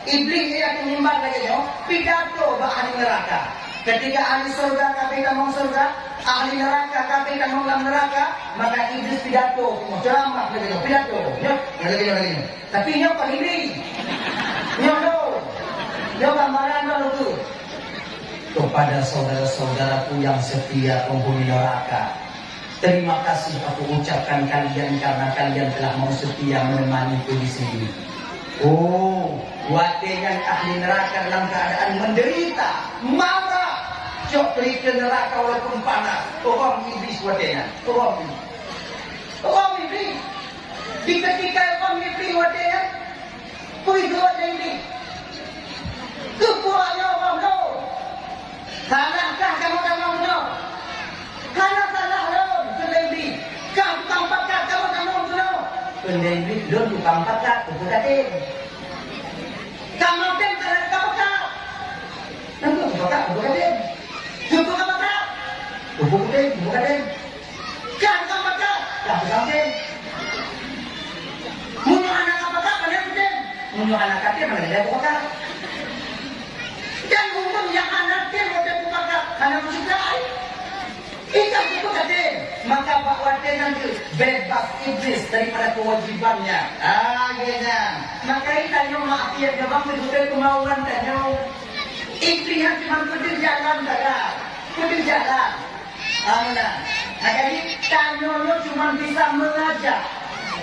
iblis yang menyembah lagi tengok, pidato ahli neraka. Ketika ahli surga kafir mau surga, ahli neraka kafir mau neraka, maka iblis pidato, ceramah lagi tengok, pidato, lagi. Tapi nyok pak iblis, nyok gambaran lalu tu. Kepada saudara-saudaraku yang setia penghuni neraka, terima kasih aku ucapkan kalian karena kalian telah mau setia menemaniku di sini. Oh, wadengan ahli neraka dalam keadaan menderita, marah, cok ke neraka walaupun panas. Orang iblis wadengan, orang iblis. Di ketika orang iblis wadengan, pergi wadengan, kekuatan orang no. Salahkah kamu no? Karena salah lo, kendali. Kamu tampakkan kamu no. Kendali lo tukang pakat, bukan katin. Kamu tem salah kamu tak. Nanti pakat, bukan katin. Cukup kamu tak. Bukan katin. Kan kamu pakat, bukan katin. Munyuk anak apa tak, mana katin? Munyuk anak katin, mana dia pakat? Dan umum yang anak dia boleh pakai karena mencintai. Ikan itu katin. Maka Pak Wate nanti bebas iblis daripada kewajibannya. Gini. Maka itanya maaf ya, jawab itu kemauan tanya. Iblis yang cuma pergi jalan saja, pergi jalan. Nah, jadi tanya lo cuma bisa mengajak,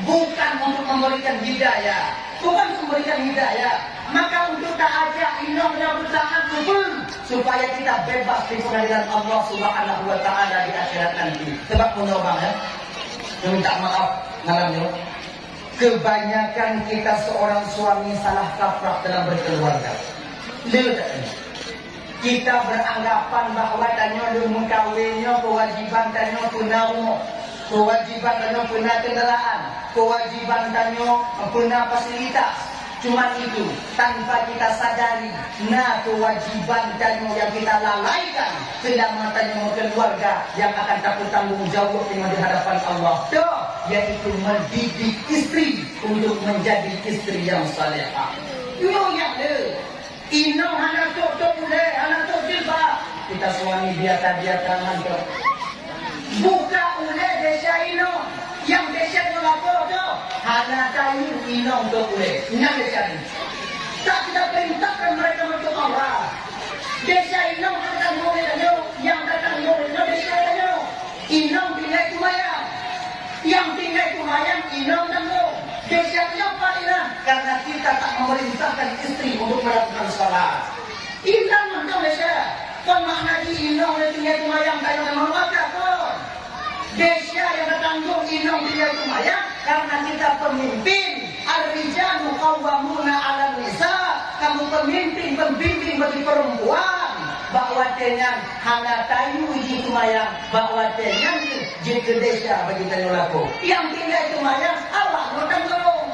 bukan untuk memberikan hidayah. Bukan memberikan hidayah. Maka untuk tak ajak inongnya bersama kubur supaya kita bebas di pengadilan Allah Subhanahu wa taala di akhirat nanti. Sebab menobang ya. Minta maaf malamnya. Kebanyakan kita seorang suami salah kaprah dalam berkeluarga. Lihat kita beranggapan bahwa tanya lu kawinnya kewajiban tanya punah rumah, kewajiban tanya punah kendaraan, kewajiban tanya punah fasilitas. Cuma itu, tanpa kita sadari, kewajiban tanya yang kita lalaikan keselamatan keluarga yang akan takut tanggung jawab dengan di hadapan Allah. Yaitu mendidik istri untuk menjadi istri yang salehah. Yo yang le, ino anak tok boleh, anak tok jilbab. Kita suami biasa mantap. Buka oleh desa ino. Yang desa melapor tu, anak kayu inong tu boleh. Ingat desa ini. Tak kita perintahkan mereka untuk Allah. Desa inong datang boleh tanya, yang datang boleh desa tanya. Inong tinggal kumayang, yang tinggal kumayang inong tanya. Desa yang paling karena kita tak memerintahkan istri untuk melakukan salat. Inong tanya desa. Kon makna inong tinggal kumayang tanya mengapa kon? Desa yang bertanggung inong dia lumayan karena kita pemimpin. Ar-rijalu qawwamuna 'alan nisa. Kamu pemimpin, pembimbing bagi perempuan. Bahwa dengan hana tayu di lumayan, bahwa dengan jika desa bagi tayu laku. Yang tinggal lumayan awak no tanggung.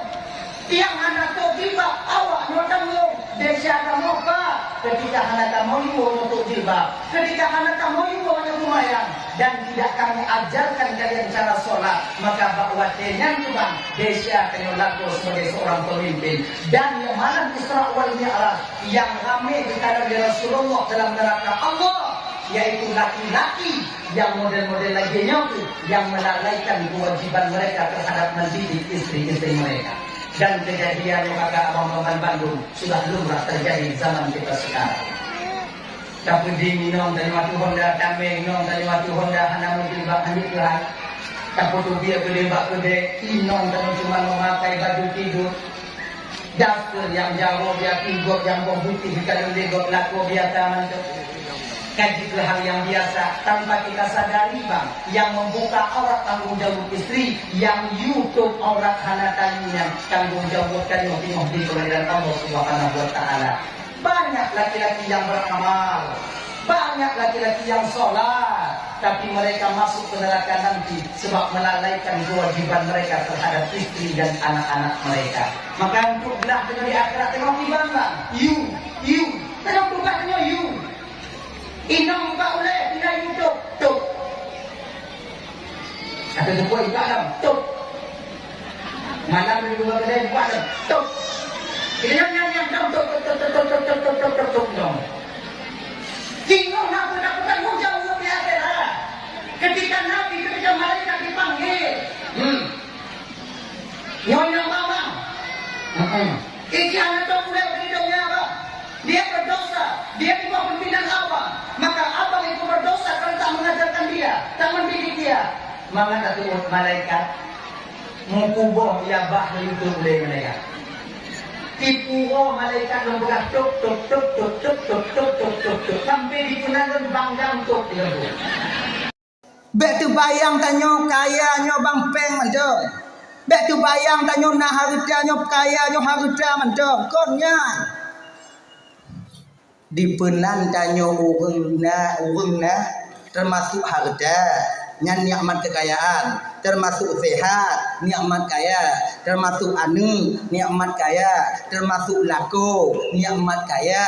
Yang hana jilbab awak no tanggung. Desa kamu apa? Ketika hana kamu untuk jilbab, ketika hana kamu untuk lumayan. Dan tidak kami ajarkan kalian cara sholat, maka bahwa dengan bang desa kena laku sebagai seorang pemimpin. Dan yang malam Isra wal Mi'raj yang ramai dikatakan Rasulullah dalam neraka Allah, yaitu laki-laki yang model-model lainnya yang melalaikan kewajiban mereka terhadap mendidik istri-istri mereka. Dan kejadian maka abang-abang Bandung sudah lumrah terjadi zaman kita sekarang. Tapi di minum dari waktu Honda kami minum dari waktu Honda hanya mungkin bahkan dikelah. Tapi tu dia berdebak berde minum dan cuma memakai baju tidur. Dasar yang jauh dia tinggot yang putih kalau dia got laku biasa mantu. Kaji ke hal yang biasa tanpa kita sadari bang, yang membuka aurat tanggung jawab istri, yang YouTube aurat hana tayunya tanggung jawab kayu di pengadilan Allah Subhanahu wa taala. Banyak laki-laki yang beramal, Banyak laki-laki yang sholat, tapi mereka masuk ke neraka nanti sebab melalaikan kewajiban mereka terhadap istri dan anak-anak mereka. Maka untuk belah dengan di akhirat tengok timbang bang. You, tengok tugasnya you. Inang buka oleh, tidak YouTube, tuk. Ada tu buat ikat dalam, tuk. Malam di dua kedai buat dalam, tuk. Kita nyanyi dalam, tuk. Tengok nak bukan hujung di akhirat. Ketika Nabi, ketika malaikat dipanggil. Nyonya mama. Ikan atau kuda hidungnya apa? Dia berdosa. Dia di bawah pimpinan abang. Maka abang itu berdosa kalau tak mengajarkan dia, tak mendidik dia. Maka satu malaikat mengubah dia bahli itu oleh mereka. Tipu malaikat membuka tuk sampai di punangan banggang tuk dia tu. Bek tu bayang tanyo kayanya bang peng macam. Bek tu bayang tanyo nak hartanya kayanya harta macam. Konnya di penan tanyo urang na termasuk harta. Nyan nikmat kekayaan, termasuk sehat, nikmat kaya, termasuk anu, nikmat kaya, termasuk lako, nikmat kaya.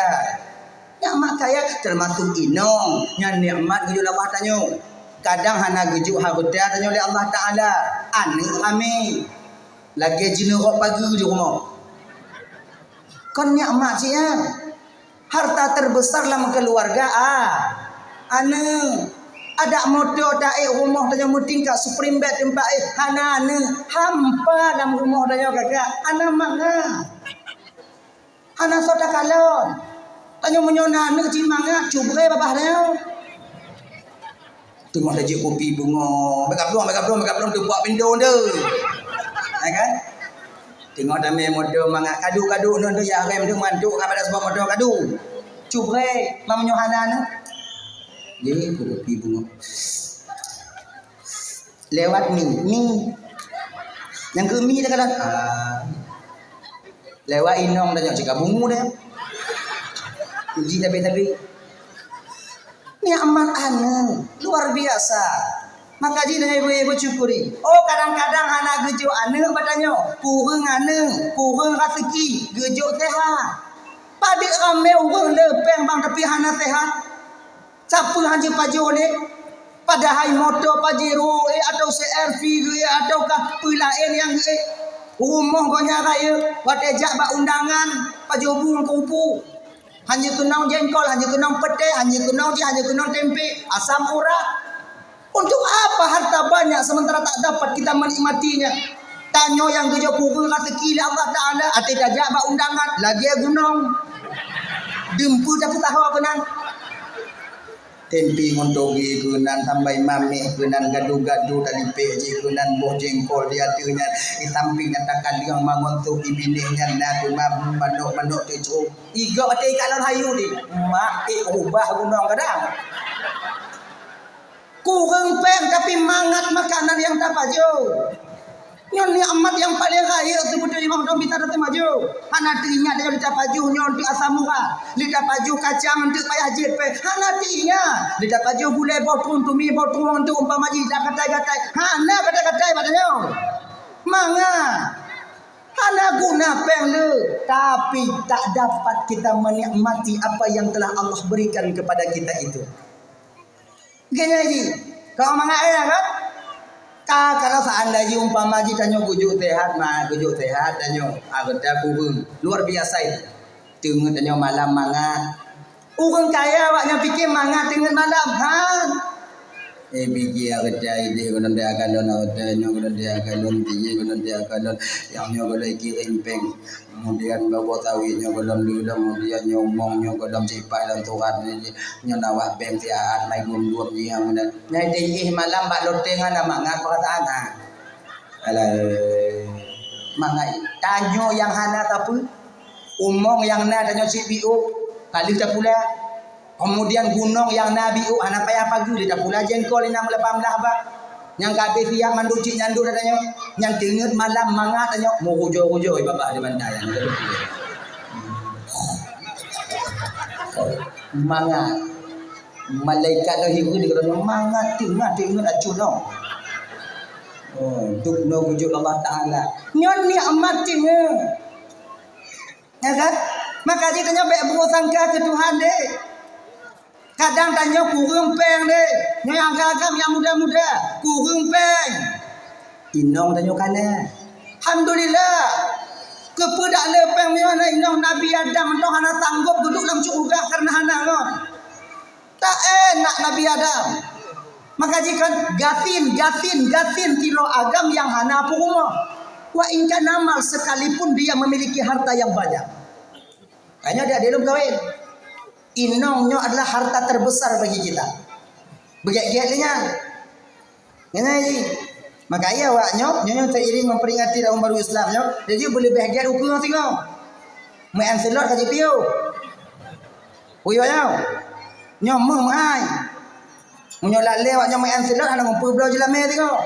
Nikmat kaya termasuk inong, nyan nikmat gejuk Allah tanyo. Kadang hana gejuk harta tanyo oleh Allah Taala. Anu ame. Lagi jinurok pagi di rumah. Kon nikmat sia. Harta terbesar dalam keluarga anu ada motor dae rumah tanya mutingkak supreme bed tempat hana ne hampa dalam rumah tanya kakak ana manga ana soda kalon tanya menyona ne cing manga cubre babah dia tengok dah kopi bunga megap belum tu buat pintu tu kan tengok dah me motor manga kadu non tu ya rem tu mantuk pada sebab motor kadu cubre mamnyo hana ne jadi kopi bunga lewat mi yang ke mi dah kadang lewat inong dah cakap bungu dah uji tapi ni aman anu luar biasa maka ji dah ibu syukuri kadang-kadang anak gejuk anu badannya kurang rezeki gejuk sehat padik ramai orang lepeng bang tapi hana sehat. Siapa haji paju ni? Padahal motor pajero atau CRV ataukah pelain yang rumah banyak raya watejak bak undangan pajobung kupu hanya kenang jengkol hanya kenang pete hanya kenang tempe asam urat untuk apa harta banyak sementara tak dapat kita menikmatinya. Tanyo yang gejo kurang rezeki Allah Taala ate dajak bak undangan lagi gunung dempu tapi tahu benar tempi ngondogi kenan tambah mami kenan gadu-gadu tadi peji kenan boh jengkol dia tunya di samping nyatakan dia mangon tu ibinenya na tu manok tu igo ate kalon hayu di mak ubah gunung kadang kurang peng tapi mangat makanan yang tak pajo nyon nikmat yang paling raya tu betul Imam Dom kita datang maju hana teringat dia lidah paju nyon di asamura lidah paju kacang untuk payah jepe hana teringat lidah paju gulai botong tumi botong untuk umpama ji dah katai-katai hana katai-katai padanya manga hana guna peng le tapi tak dapat kita menikmati apa yang telah Allah berikan kepada kita itu gini lagi kau manga kan kalau seandainya umpama ji tanyo gujuk sehat tanyo agenda kurang luar biasa itu tengah tanyo malam manga urang kaya awaknya fikir manga tengah malam biji agenda ide konon dia akan don tanyo konon dia akan don biji konon dia akan don yang nyo golai kirim peng kemudian bawa tawi nyo konon dulu kemudian nyomong nyo konon cipai dan tuhan nyo nawak beng tiaat mai gum yang nyai dih malam bak lotengan manga perkataan alai manga tanyo yang hana tapi umong yang na tanyo CPU kali tak pula kemudian gunung yang nabi anak payah pagi dia tak pula jengkol ina melepam lah ba yang kabeh siang mandu cik nyandu katanya yang tingut malam manga tanya mau hujo-hujo bapak di bandai manga Malaikat dah hiru dia kata mangat tengah acun no. Oh, duk no wujud Allah Taala. Nyon nikmat tinggal. Ya kan? Maka dia tanya baik bersangka ke Tuhan deh. Kadang tanya kurang peng deh. Nyo yang agak-agak yang muda-muda, kurang peng. Inong tanya kana. Alhamdulillah. Kepada lepeng mana inong Nabi Adam tu hana sanggup duduk dalam surga karena hana no. Tak enak Nabi Adam. Maka jika gatin tilo agam yang hana apa rumah. Wa inka namal sekalipun dia memiliki harta yang banyak. Hanya dia belum kawin. Inongnya adalah harta terbesar bagi kita. Begitu-gitunya. Ini maka ia waknya nyonya seiring memperingati tahun baru Islamnya, jadi boleh bahagia ukur tengok. Mai anselot kaji piu. Puyo yo. Nyomo mai. Menyolak lewat nyomo anselot ana ngumpul blau jelame tengok.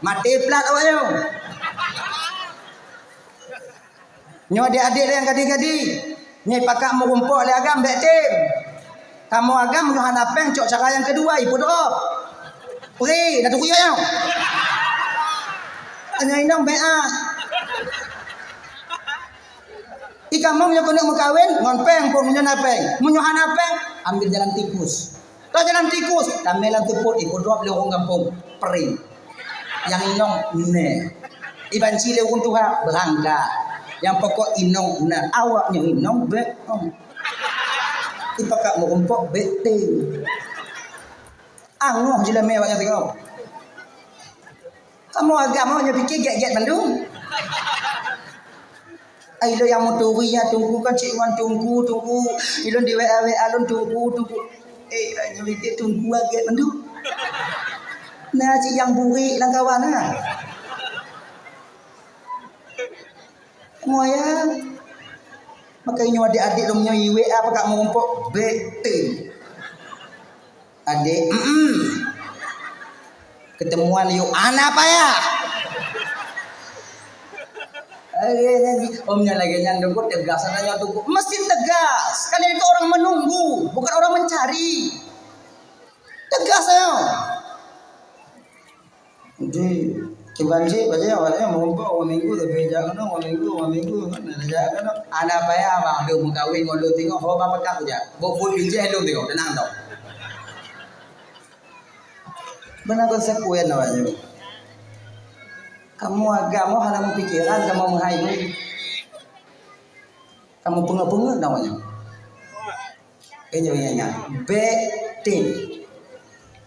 Mati plat awak yo. Nyo adik-adik yang gadi-gadi. Nyai pakak mau rumpuk le agam dek tim. Kamu agam lu hanapeng cok cara yang kedua ibu drop. Pergi dah tunggu yo. Hanya inang bea. Ika mong yo kena mengkawin ngonpeng pun munyo napeng. Munyo hanapeng ambil jalan tikus. Kalau jalan tikus kamelan teput ibu drop le orang kampung pergi. Yang inong ne. Iban cile urun tuha berangkat. Yang pokok inong na awaknya inong be. Ipakak mau rumpuk bete. Angoh je lah mewaknya tengok. Kamu agamanya fikir get-get Bandung. Ailo yang moturi ya tunggu kan cik wan tunggu. Ilon di WA alon tunggu. Hanya fikir tunggu get Bandung. Nah cik yang buri lang kawan ha. Moya. Makanya adik-adik lu punya WA apa kak mau rumpuk bete. Adik, ketemuan yuk, anak apa ya? Omnya lagi nyandung kok tegas, anaknya tuh mesti tegas. Kalian itu orang menunggu, bukan orang mencari. Tegas ayo. Jadi kibanci baca awalnya mau rumpuk minggu tapi jangan minggu kan jangan anak apa ya bang dia mau kawin ngono tengok ho bapak kak aja. Bobot biji hello tengok tenang tau. Benar konsekuensi namanya. Kamu agama hanya pikiran, kamu menghayal. Kamu pengen namanya. Ini yang betin.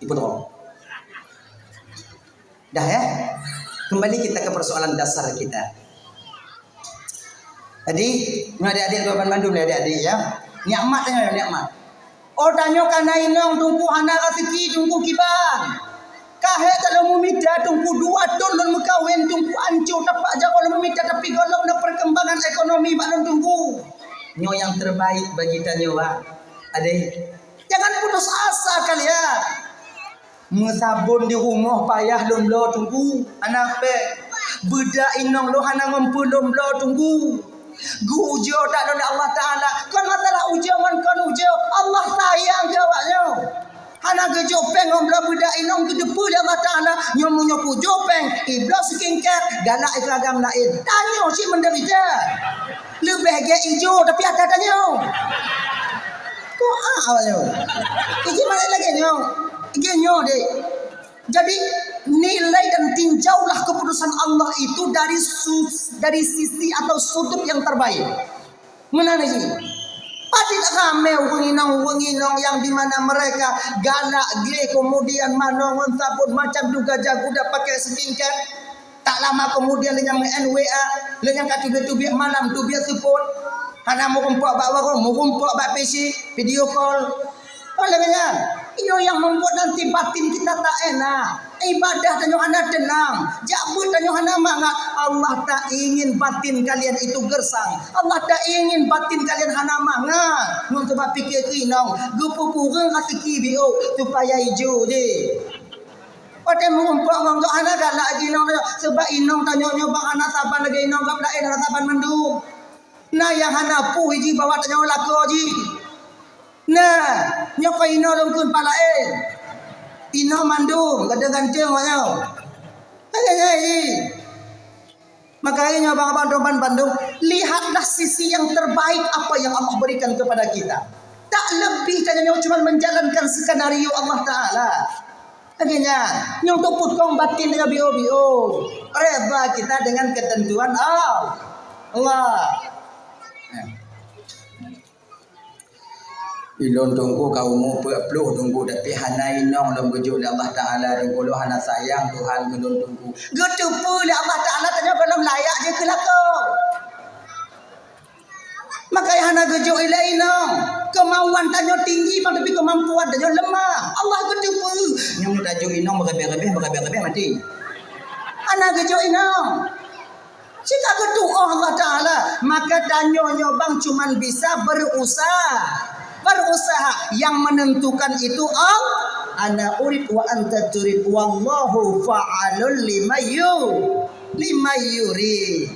Ibu dong. Dah ya. Kembali kita ke persoalan dasar kita. Tadi, adik-adik Tuan Bandung adik-adik ya. Nikmat tanya nikmat. Oh tanya kana inong tungku hana rezeki tungku kiban. Kahek tak mau minta tunggu 2 tahun dan mengkawin tunggu ancur tapak aja kalau minta tapi kalau nak perkembangan ekonomi balon tunggu. Nyo yang terbaik bagi tanya wa. Adik, jangan putus asa kalian. Mesabun di rumah payah lo tunggu anak be. Budak inong lo hana ngumpul lo tunggu. Gu ujo tak ada Allah Taala. Kan masalah ujo man kan ujo Allah sayang jawabnya. Hana ke jopeng ngombla budak inong ke depu dia Allah Ta'ala nyomu jopeng iblis sekingkat galak agam lain tanya si menderita lebih gaya hijau tapi ada tanya doa awalnya ini mana lagi nyo deh jadi nilai dan tinjaulah keputusan Allah itu dari sisi atau sudut yang terbaik mana sih pasti tak kame wenginong yang di mana mereka galak gile kemudian manong sabun macam juga jago dah pakai semingkat tak lama kemudian lenyang NWA lenyang kat tubi malam tu dia support hana mau kumpul bak PC video call oleh banyak iyo yang membuat nanti batin kita tak enak ibadah tanyo hana tenang jabut tanyo hana mangat Allah tak ingin batin kalian itu gersang Allah tak ingin batin kalian hana mangat nun sebab fikir kinong gupupurang kasiki bio supaya hijau je pada mengumpul orang tak hana galak kinong sebab inong tanyo bang hana saban lagi inong gap lain hana saban mendung nah yang hana pu hiji bawa tanyo lako ji Nah, nyoko ino lungkun palae. Ino mandung, kada ganteng wayo. Makanya abang-abang Bandung, lihatlah sisi yang terbaik apa yang Allah berikan kepada kita. Tak lebih hanya cuma menjalankan skenario Allah Ta'ala. Akhirnya, untuk putong batin dengan bio-bio. Reda kita dengan ketentuan Allah. Ilon tunggu kaumu peluk tunggu tapi hana inong dalam gejul Allah Taala tunggu lo hana sayang Tuhan ilon tunggu. Gitu pula Allah Taala tanya belum layak je ke lako. Makanya hana gejul ila inong. Kemauan tanya tinggi tapi kemampuan tanya lemah. Allah gitu pula. Nyong tanya inong bergebeh mati. Hana gejul inong. Jika berdoa Allah Taala maka tanya nyobang cuman bisa berusaha yang menentukan itu ana urid wa anta turid wallahu fa'alul lima yurid.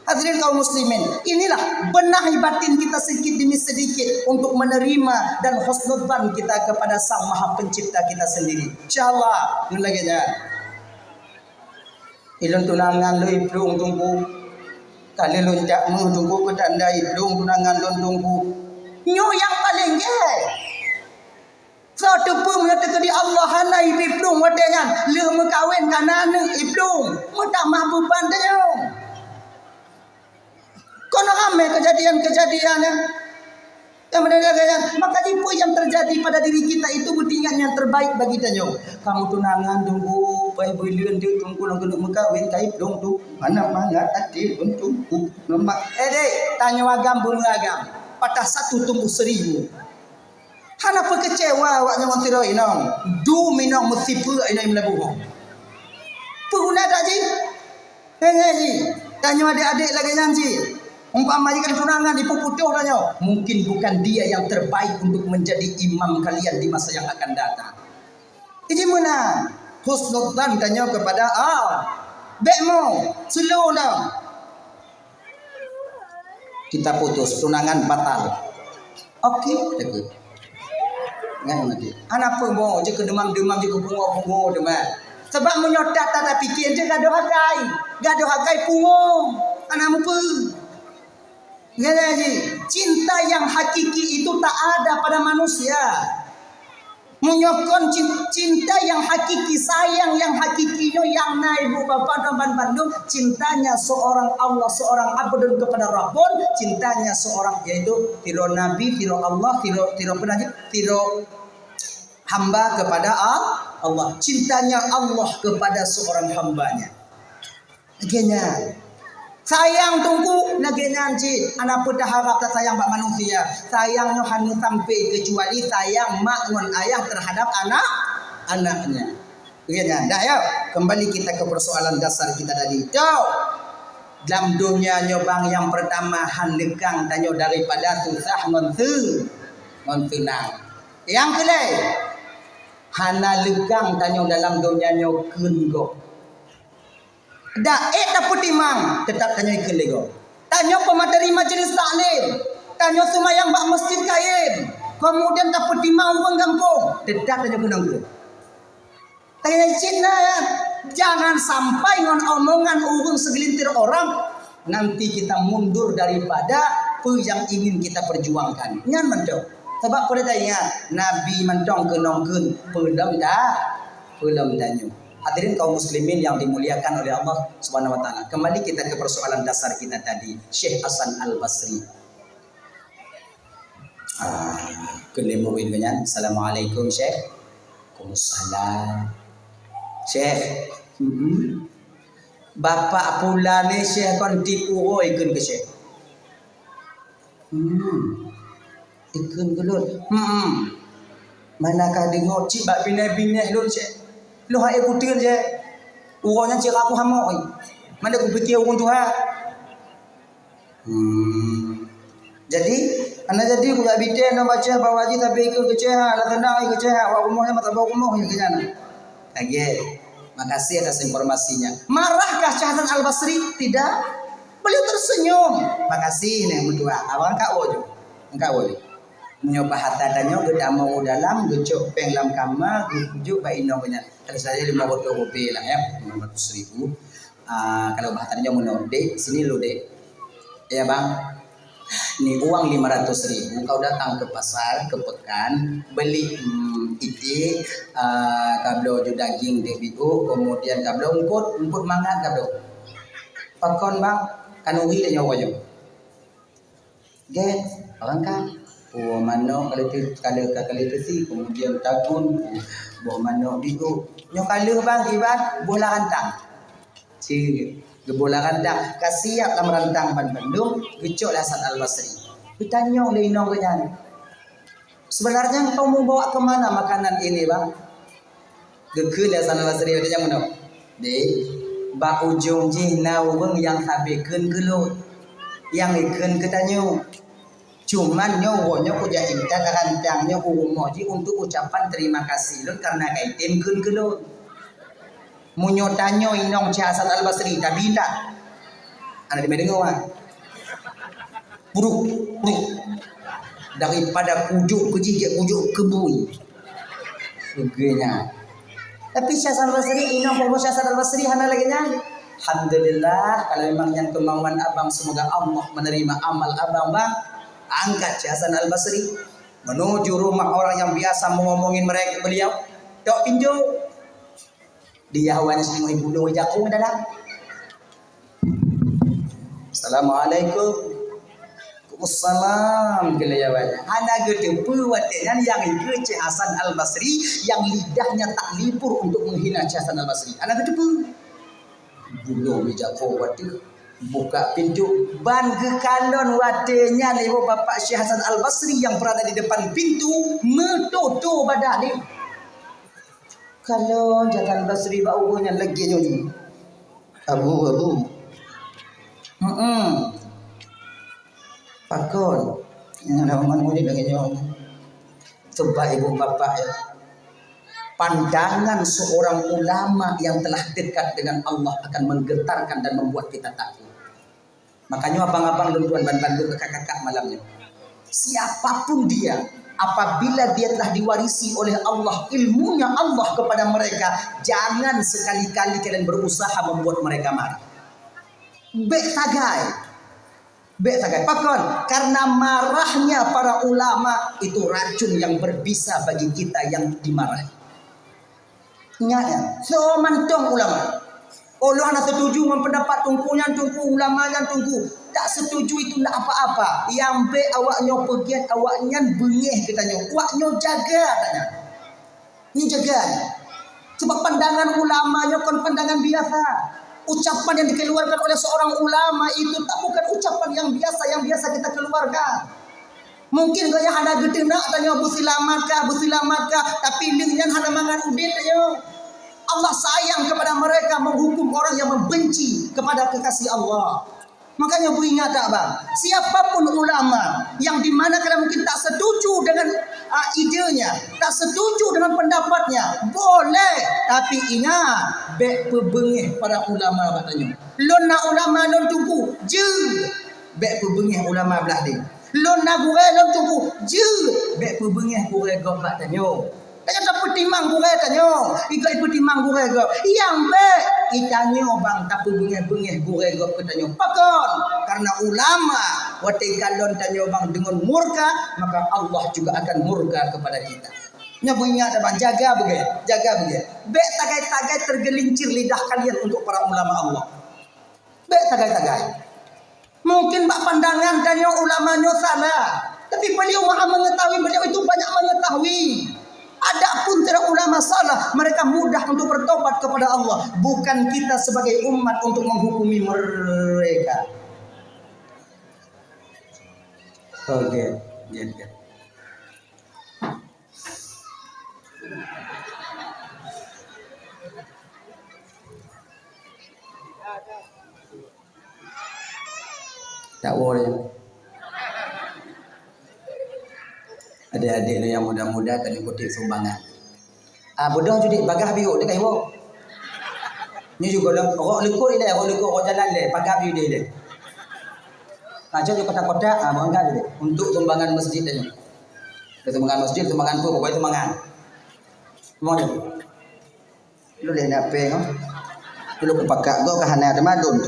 Hadirin kaum muslimin, inilah benahi batin kita sedikit demi sedikit untuk menerima dan husnudzan kita kepada Sang Maha Pencipta kita sendiri. Insyaallah, dulu lagi aja. Ilun tunangan lu iplung tunggu. Kali lunjak mu tunggu ketanda iplung tunangan lun tunggu. Nyo yang paling gay. Satu pun mengatakan di Allah hanai iplung wadangan. Le mekawin kanan iplung. Mudah mampu pandanya. Kono ramai kejadian-kejadiannya. Yang benar-benar maka tipu yang terjadi pada diri kita itu butingan yang terbaik bagi tanyo. Kamu tunangan tunggu baik bulan dia tunggu lang kena mekawin kai plung tu. Mana mangat ati tunggu. Lemak dek tanya agam bunga agam. Patah satu tumbuh 1000. Hana kecewa awak nang tiro inong. Du minong musipu inai melabuh. Puna tak ji? Ji. Tanya adik-adik lagi janji. Umpama jika tunangan dipuputuh tanya. Mungkin bukan dia yang terbaik untuk menjadi imam kalian di masa yang akan datang. Ini mana? Husnudzan tanya kepada Bekmo. Slow down. Kita putus, tunangan batal. Okey, dekat. Ngan mati. Anak pun mau je ke demam-demam je ke bungo-bungo demam. Sebab menyodat tak fikir je gaduh hakai pungo. Anak mupa. Ngan cinta yang hakiki itu tak ada pada manusia. Menyokong cinta yang hakiki, sayang yang hakikinya yang naik ibu bapa dan Bandung, cintanya seorang Allah, seorang abdun kepada Rabbun, cintanya seorang yaitu tiro Nabi, tiro Allah, tiro penajib, tiro hamba kepada Allah, cintanya Allah kepada seorang hambanya. Akhirnya sayang tunggu lagi nanti anak pun dah harap tak sayang bak manusia. Sayangnya hanya sampai kecuali sayang mak dan ayah terhadap anaknya. Begini dah ya. Kembali kita ke persoalan dasar kita tadi. Dalam dunia nyobang yang pertama handekang tanyo daripada susah mentenang. Yang kedua hana legang tanyo dalam dunia nyokeun go. Dapat timang tetap tanya ikan lego. Tanya pemateri majelis taklim. Tanya semayang bak masjid kain. Kemudian dapat timang uang kampung. Tetap tanya kunang tu. Tanya Cina ya. Jangan sampai ngon omongan urung segelintir orang. Nanti kita mundur daripada apa yang ingin kita perjuangkan. Ngan mendong. Sebab pada tanya Nabi mendong ke nongkun. Pelem danyu. Hadirin kaum muslimin yang dimuliakan oleh Allah Subhanahu wa taala. Kembali kita ke persoalan dasar kita tadi, Syekh Hasan Al-Basri. Kelemuin dengan Assalamualaikum Syekh. Waalaikumsalam. Syekh. Bapak pula ni Syekh kon tipu ikun ke Syekh. Ikun gelut. Manakah dengar cik bak binai-binai lun Syekh. Lu hai ikutin je. Urangnya cik aku hamoi. Mana aku fikir urang Tuhan. Jadi, anak jadi aku tak bitin nak baca bawa haji tapi ikut keceha, lah tenang ikut keceha. Awak rumahnya mata bawa rumah yang kenyana. Lagi. Makasih atas informasinya. Marahkah Syekh Hasan Al-Basri? Tidak. Beliau tersenyum. Makasih nih berdua. Abang kau je. Engkau je. Menyoba hatatannya kita mau dalam gecok peng lam kamar gujuk baik nomornya kalau saya 500 rupiah lah ya 500.000 kalau bahatannya mau dek sini lo dek ya bang nih uang 500.000 kau datang ke pasar ke pekan beli itik kablo daging debiu kemudian kablo ungkut mangan kablo pakon bang kanuri dan nyawa get orang kan oh mano kalau itu sih kemudian takun buah mano bigo nyokale bang iban bola rantang si bola rantang kasiap dalam rantang Bandung gecok Hasan Al-Basri ditanya oleh inong kenyan sebenarnya kau mau bawa kemana makanan ini bang gekun Hasan Al-Basri dia mana deh ba ujung jinau bang yang habekun gelut yang ikun ketanya cuman nyowonya punya intan rancangnya umoji untuk ucapan terima kasih lun karena kaitin kun kelun munyotanyo inong Hasan Al-Basri tapi tak ada di medengo buruk daripada kujuk kejijik kujuk kebui begenya tapi Hasan Al-Basri inong pomo Hasan Al-Basri hana lagi nya alhamdulillah kalau memang yang kemauan abang semoga Allah menerima amal abang bang angkat Hasan Al-Basri menuju rumah orang yang biasa ngomongin mereka beliau tok pinjau dia awalnya sering ibu lu jagung dalam Assalamualaikum Waalaikumsalam gelayawannya anak gede buatnya yang ikut Hasan Al-Basri yang lidahnya tak libur untuk menghina Hasan Al-Basri anak gede bulu jagung waduh buka pintu ban ke kalon wadenya lewat bapak Syekh Hasan Al-Basri yang berada di depan pintu metoto badan ni kalau Hasan Al-Basri baunya lagi ni abu pakon yang ada mana ni dengan coba ibu bapak ya pandangan seorang ulama yang telah dekat dengan Allah akan menggetarkan dan membuat kita takut. Makanya abang-abang dan tuan bantu ke kakak-kakak malamnya. Siapapun dia, apabila dia telah diwarisi oleh Allah, ilmunya Allah kepada mereka, jangan sekali-kali kalian berusaha membuat mereka marah. Bek tagai. Pakon, karena marahnya para ulama itu racun yang berbisa bagi kita yang dimarahi. Ingat ya, so mantong ulama. Allah nak setuju mempendapat tungkunya tungku ulamanya tungku. Tak setuju itu nak apa-apa. Yang be awaknya pergi awaknya bengih katanya. Awaknya jaga katanya. Ini jaga. Sebab pandangan ulamanya kan pandangan biasa. Ucapan yang dikeluarkan oleh seorang ulama itu tak bukan ucapan yang biasa kita keluarkan. Mungkin gaya hana gede nak tanya bu silamatkah tapi dengan hana mangan udin tanya. Allah sayang kepada mereka menghukum orang yang membenci kepada kekasih Allah. Makanya bu ingat tak bang, siapapun ulama yang dimana kalian mungkin tak setuju dengan idenya, tak setuju dengan pendapatnya, boleh. Tapi ingat, bek pebengih para ulama katanya. Lon nak ulama lon tunggu, je bek pebengih ulama belah dia. Lon nak gure lon tunggu, je bek pebengih gure gop katanya. Tanya tak petimang gure tanya. Ikat petimang gure gop. Yang be itanya bang tak bengeh gure gop katanya. Pakon karena ulama watai kalon tanya bang dengan murka maka Allah juga akan murka kepada kita. Nyabunya ada bang jaga bege. Be tagai-tagai tergelincir lidah kalian untuk para ulama Allah. Be tagai-tagai. Mungkin bak pandangan tanya ulamanya salah. Tapi beliau maha mengetahui, beliau itu banyak mengetahui. Adapun tidak ulama salah, mereka mudah untuk bertobat kepada Allah. Bukan kita sebagai umat untuk menghukumi mereka. Oke, ya. Tak boleh. Adik-adik yang muda-muda kan ikuti sumbangan. Bodoh jadi bagah biru dekat ibu. Ni juga orang lekuk dia, orang lekuk orang jalan dia, bagah biru dia. Macam di kota-kota, bangga dia untuk sumbangan masjid dia. Itu makan masjid, itu makan pun, pokoknya itu makan. Mau je. Lu leh nak pe ngau. Lu kepakak go ke hana ada madun.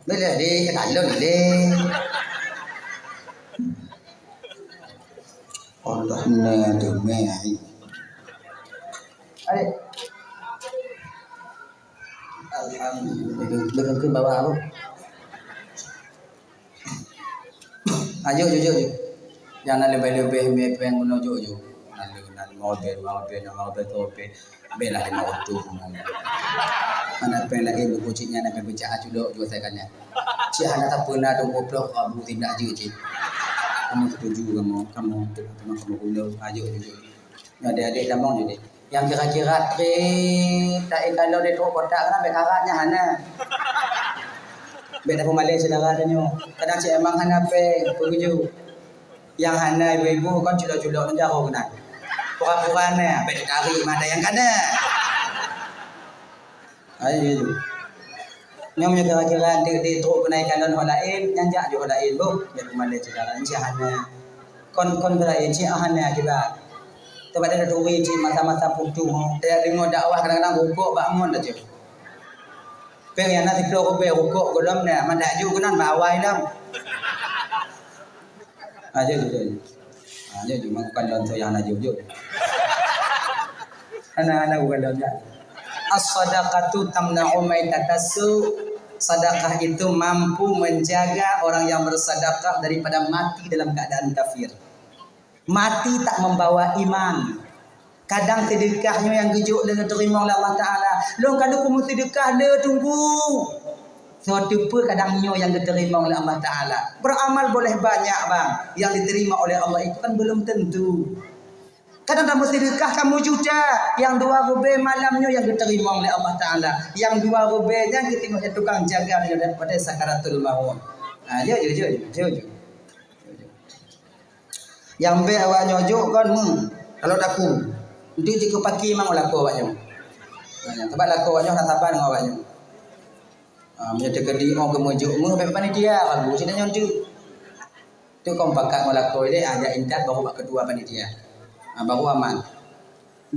Bila di kalon le. Allah ne de me ai. Adik. Alhamdulillah. Ke bawah apa? Ayo jujur. Jangan lebih-lebih mepeng menuju ju. Nan ngobe tope. Bela di mau tu. Mana pela ibu kucingnya nak bicara judok juga saya kanya. Cik hana tak pernah dong goblok kamu tidak je. Kamu setuju kamu ulo ayo jujur. Adik-adik damang jadi. Yang kira-kira tak kalau dia tu kotak kan bekaratnya hana. Beda pemalai saudara tanya. Kadang cik emang hana pe begitu. Yang hana ibu-ibu kan culak-culak nan jauh kena. Pura-pura na beda kari mana yang kada. Ayo. Nyom kira-kira di truk kenaikan dan holain nyanjak jo holain bu. Ya pemalai saudara cik hana. Kon berain cik hana juga. Sebab ada duit cik masa-masa putu. Dia dengar dakwah kadang-kadang rukuk bangun dah cik. Pengen nak tidur rukuk golom ni. Mandak juga nan bawai lam. Aja. Aja cuma bukan dalam saya hana jujur. Hana bukan dalam ya. As-sadaqatu tamna'u maitatasu. Sedekah itu mampu menjaga orang yang bersedekah daripada mati dalam keadaan kafir. Mati tak membawa iman. Kadang sedekahnya yang gejuk dengan terima oleh Allah Ta'ala. Long kalau kamu sedekah dia tunggu. Suatu pun kadangnya yang diterima oleh Allah Ta'ala. Beramal boleh banyak bang. Yang diterima oleh Allah itu kan belum tentu. Kadang kamu sedekah kamu juta. Yang 2 rupiah malamnya yang diterima oleh Allah Ta'ala. Yang 2 rupiahnya kita tengok tukang jaga daripada sakaratul maut. Jujur. Yang be awak nyojok kan kalau daku. Nanti jika pagi memang laku awaknya. Sebab laku awaknya tak sabar dengan awaknya. Menjadi kedi mau kemujuk be panitia lagu sini nyonju. Tu kau pakat ngelaku ini ada intat baru bak kedua panitia. Baru aman.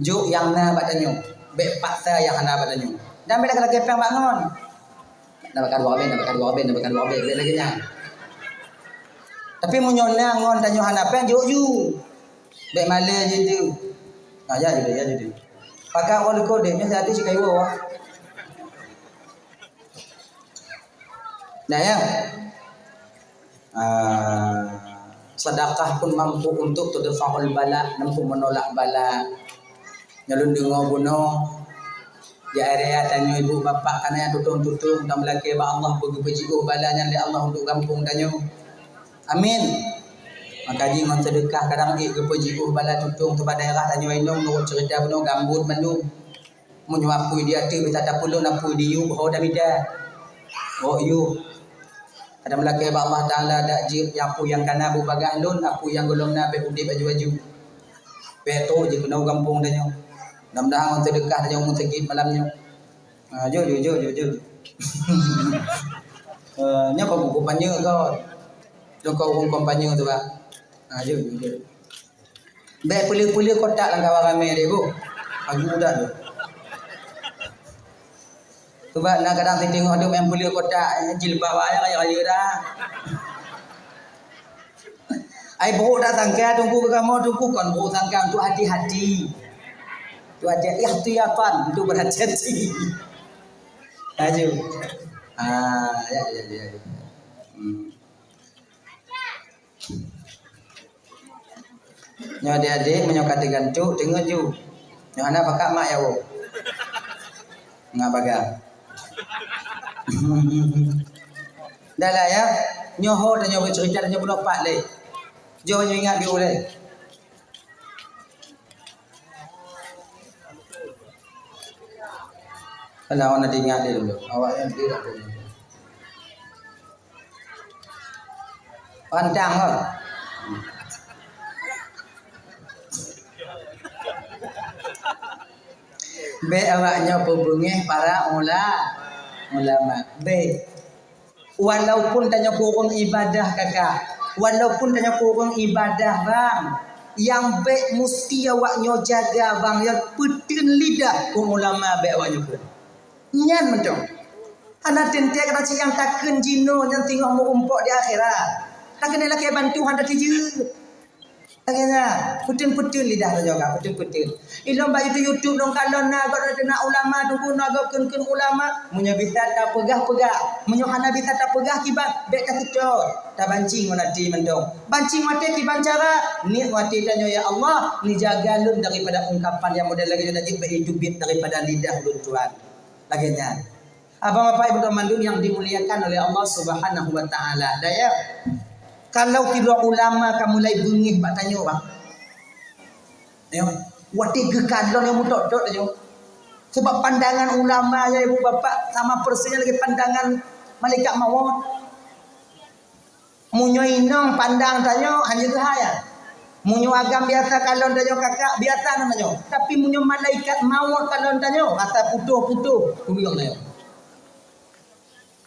Juk yang na badannya. Be paksa yang hana badannya. Dan be dah kepeng bangun. Nak bakar 2 ben lagi nya. Tapi munyona ngon tanyo hanapen ju. Baik mala je tu. Ya jadi. Pakai orang kode ni satu si kayu wah. Nah ya. Sedekah pun mampu untuk tudfa'ul bala, mampu menolak bala. Nyalun dengar buno. Di area tanyo ibu bapa kana tutung-tutung tam laki ba Allah bagi balanya li Allah untuk kampung tanyo. Amin. Maka di ngon sedekah kadang ke pejiku bala tutung tempat daerah tanyo inong nurut cerita beno gambut mendung. Menyuapui dia tu bisa tak puluh napui diu bahawa dah bida. Oh you. Ada melaki ba Allah Taala dak jip yang pu yang kana bu bagah lun aku yang golong na be udip baju-baju. Beto je kena kampung tanyo. Mudah-mudahan ngon sedekah tanyo mun segit malamnya. Jujur. Nya kau buku panjang kau. Kau kampanye tu bah. Jujur. Baik pulih-pulih kotak lang kawan ramai dia bu. Aku dah tu. Sebab nak kadang saya tengok ada yang pulih kotak jilbab ayah kaya dah. Ai buruk dah sangka tunggu ke kamu tunggu kon buruk sangka untuk hati-hati. Tu ada ikhtiatan untuk berhati-hati. Aju. Ya. Nyo adik-adik menyokati gantuk dengar ju. Nyo ana pakak mak ya wo. Ngak baga. Dah lah ya. Nyo ho dan nyo bercerita dan nyo budak pak le. Jo nyo ingat dia le. Kalau nak ingat dia dulu. Awak yang tidak dulu. Pancang lah. B awaknya hubungi para ulama. B walaupun tanya kurang ibadah kakak, Walaupun tanya kurang ibadah bang, yang baik mesti awaknya jaga bang, yang petin lidah ulama baik awaknya pun. Nyan macam. Anak tentek kata yang takkan jino yang tengok mau umpuk di akhirat. Tak kena lagi bantu hendak kerja. Akhirnya putin-putin lidah tu juga, putin-putin. Ilmu bayi tu YouTube dong kalau nak ulama tu guna agak kun ulama, munya bisa tak pegah-pegah, munya hana bisa tak pegah kibat, dek tak tutur, tak bancing mana di mendong. Bancing mati kiban cara, ni mati tanya ya Allah, ni jaga lun daripada ungkapan yang model lagi najib berhidupit daripada lidah lun Tuhan. Laginya. Abang bapak ibu teman yang dimuliakan oleh Allah Subhanahu wa taala. Daya kalau tidak ulama kamu mulai bengih bak tanya bang. Ya, wati gekalon yang mutok-tok tanya. Sebab pandangan ulama ya ibu bapak sama persisnya lagi pandangan malaikat maut. Munyo inong pandang tanya hanya cahaya. Munyo agam biasa kalau tanya kakak biasa namanya. Tapi munyo malaikat maut kalau tanya kata putuh-putuh. Ku bilang tanya.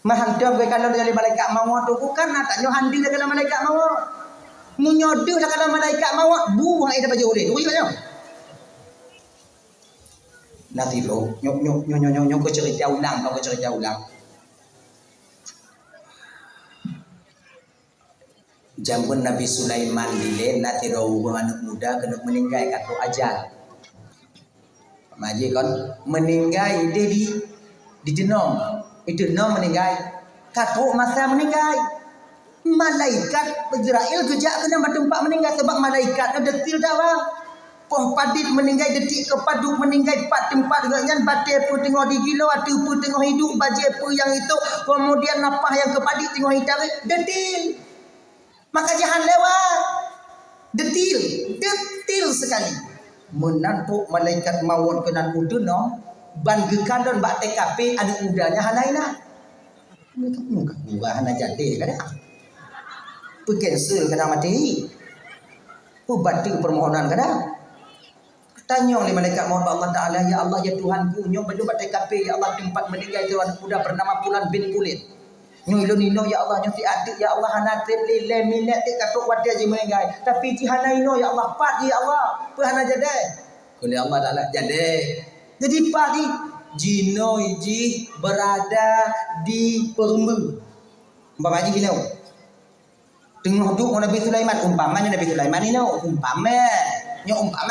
Mahantam ke kalau dari malaikat maut tu bukan nak tanya handi lah kalau malaikat maut. Munyodoh lah kalau malaikat maut buang air baju boleh. Tu tanya. Nanti lo nyok ko cerita ulang, kau cerita ulang. Jamun Nabi Sulaiman dile nanti ro anak muda kena meninggal kat ajal. Maji kan meninggal dia di denom. Itu no meninggal. Katuk masa meninggal. Malaikat Israel kejak kena tempat meninggal sebab malaikat ada detil dah bang. Poh padit meninggal detik kepaduk meninggal pat tempat dengannya batai pun tengok di gila atu pun tengok hidup bajai pun yang itu kemudian napah yang kepadit tengok hitam detil. Maka jangan lewat. Detil sekali. Menantuk malaikat maut kena uduno ban gekadon bak TKP anak mudanya halaina. Muka murah hana jadi kada. Cancel kada mati. Batu permohonan kada. Tanya oleh malaikat maut Allah Taala, ya Allah ya Tuhanku, nyo belum bak TKP ya Allah tempat meninggal itu anak muda bernama Pulan bin Kulit. Nyo ilunino ya Allah nyo ti adik ya Allah hana lele minat ti katuk wadah je meninggal. Tapi ti hanaino ya Allah pat ya Allah. Pe hana jadi. Oleh Allah Taala jadi. Jadi pagi Jino iji berada di Perumbu. Umpama haji gini. Tengah duduk Nabi Sulaiman. Umpamanya Nabi Sulaiman ini. Umpama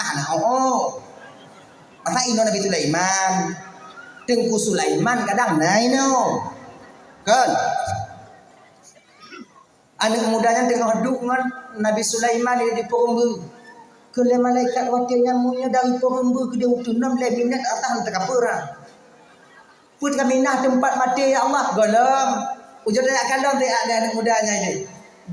anak. Masa ini Nabi Sulaiman. Tengku Sulaiman kadang nah ini. Kan? Anak mudanya tengah duduk dengan Nabi Sulaiman di Perumbu. Kalau malaikat wakil yang mulia dari Perumbu ke dia waktu 6 minit atas hantar kapura. Put kami nak tempat mati ya Allah. Golong. Ujung nak kalong tak ada anak mudanya ini.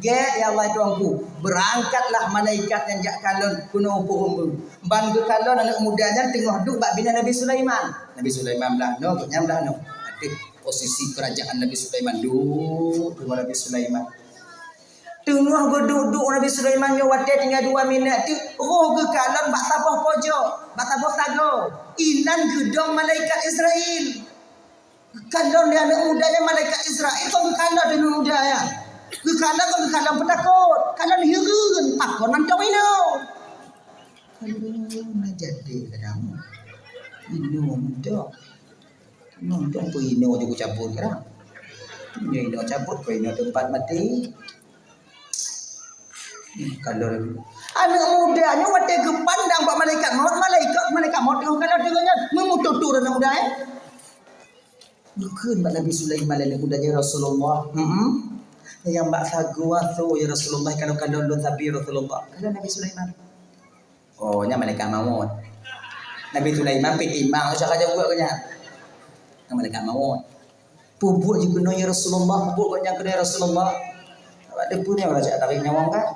Get ya Allah Tuhanku. Berangkatlah malaikat yang jak kalon kuno Perumbu. Ban ke kalon anak mudanya tengah duduk bak bina Nabi Sulaiman. Nabi Sulaiman belah no, kenyam belah no. Ada posisi kerajaan Nabi Sulaiman duduk dengan Nabi Sulaiman. Tengah berduduk Nabi Sulaiman yang wadah tinggal 2 minit tu roh ke kalan bak tabah pojok bak tabah sago inan gedong malaikat Israel kalon dia anak mudanya malaikat Israel kau ke kalan dia anak mudanya ke kalan petakut kalan hirun takut nanti wino aduh nak jadi kadang ino muda apa ino juga cabut kadang ino cabut ino tempat mati. Kalau anak mudanya wadah kepandang pak malaikat maut kalau dengannya memututur anak muda bukan Nabi Sulaiman anak mudanya Rasulullah yang mbak sagwa tu ya Rasulullah kalau lu tabi Rasulullah kalau Nabi Sulaiman nya malaikat maut Nabi Sulaiman pitimang usah aja buat kanya malaikat maut pupuk juga ya Rasulullah pupuk kanya kena Rasulullah ada punya raja tarik nyawang kan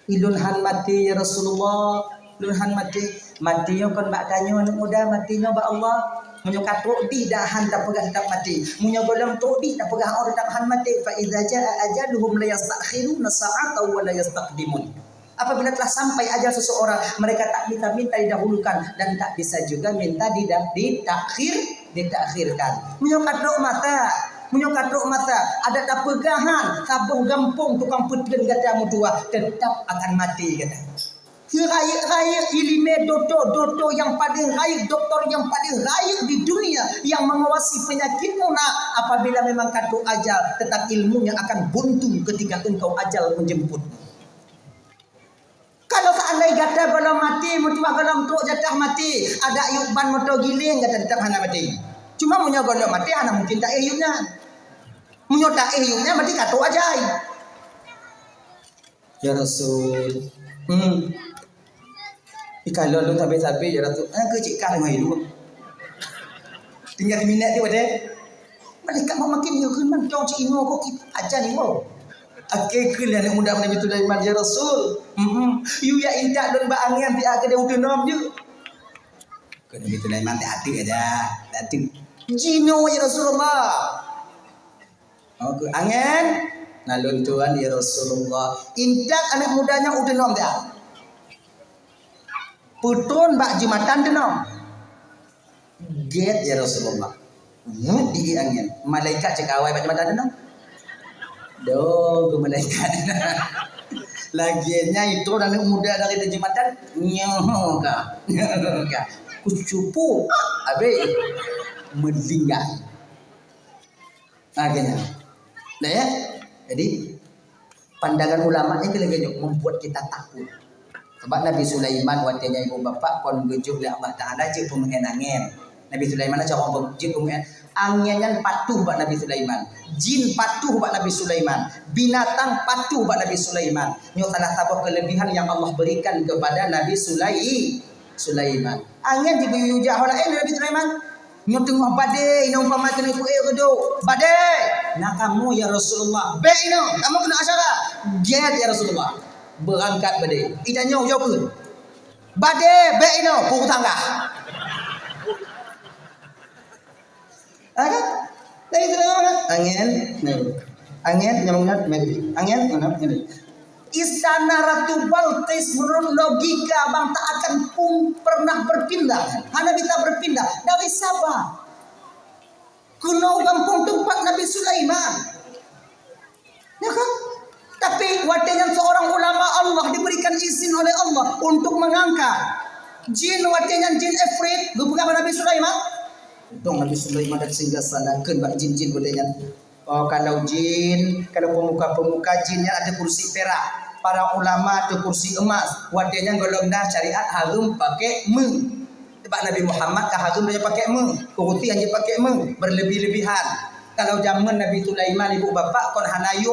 ilunhan mati ya Rasulullah ilunhan mati yang kon bak tanya anak muda matinya ba Allah munyo katuk di dahan tak pegah tak mati munyo golong tok di tak pegah orang tak han mati fa idza jaa ajaluhum la yastakhiruna sa'ata wa la yastaqdimun apabila telah sampai ajal seseorang mereka tak minta didahulukan dan tak bisa juga minta ditakhirkan munyo katuk mata Munyo katruk mata, ada tak pegahan, sabuh gampung tukang petren kata mutua tetap akan mati kata. Raya ilmu doktor yang paling raya, doktor yang paling raya di dunia yang mengawasi penyakitmu nak apabila memang katruk ajal, tetap ilmunya akan buntu ketika engkau ajal menjemput. Kalau seandainya kata kalau mati, mutua kalau untuk jatah mati, ada ayuban motor giling kata tetap hana mati. Cuma munyo kalau mati hana mungkin tak ayubnya. Munyo tak ayubnya mati katruk ajal. Ya Rasul. Kalau lu sampai ya Rasul, kecik kah dengan hidup. Tinggal minat dia pada. Mereka mau makin dia kan kau cik imo kok kita ajar ni mo. Okey kelah nak mudah Nabi Sulaiman ya Rasul. You ya indak don ba angin ti ada udah nom je. Kan Nabi Sulaiman tak ada aja. Tak ada. Jino ya Rasulullah. Okey angin nalun tuan ya Rasulullah. Indak anak mudanya udah nom dah. Putun bak jumatan denam. Get ya Rasulullah. Di angin. Malaikat cakap awal bak jumatan denam. Doh, ke malaikat. Lagiannya itu anak muda dari jumatan nyoh ka. Kucupu abe melinggar. Akhirnya. Nah ya. Jadi pandangan ulama ini lagi membuat kita takut. Sebab Nabi Sulaiman watenya ibu bapa kon bejuk li Allah Taala je pemain angin. Nabi Sulaiman aja orang bejuk pemain anginnya patuh bak Nabi Sulaiman. Jin patuh bak Nabi Sulaiman. Binatang patuh bak Nabi Sulaiman. Ini salah satu kelebihan yang Allah berikan kepada Nabi Sulaiman. Angin juga yujah lain Nabi Sulaiman. Nyo tengah badai, ino umpama kena ku redo. Badai. Nak kamu ya Rasulullah. Baik ino, kamu kena asyara. Giat ya Rasulullah. Berangkat badai. Idanya jauh pun. Badai, baik ino, pukul tangga. Ada? Dari itu angin, angin nyamuknya, angin mana? Istana Ratu Balqis menurut logika bang tak akan pernah berpindah. Hanya bisa berpindah dari siapa? Kuno kampung tempat Nabi Sulaiman. Ya kan? Tapi waktunya seorang ulama Allah diberikan izin oleh Allah untuk mengangkat jin waktunya jin Ifrit bukan Nabi Sulaiman. Untung Nabi Sulaiman dan singgah sana bak jin-jin waktunya. Oh, kalau jin, kalau pemuka-pemuka jinnya ada kursi perak, para ulama ada kursi emas. Wadahnya golongan syariat harum pakai Sebab Nabi Muhammad harum dia pakai Kuruti hanya pakai berlebih-lebihan. Kalau zaman Nabi Sulaiman ibu bapa kon hanayu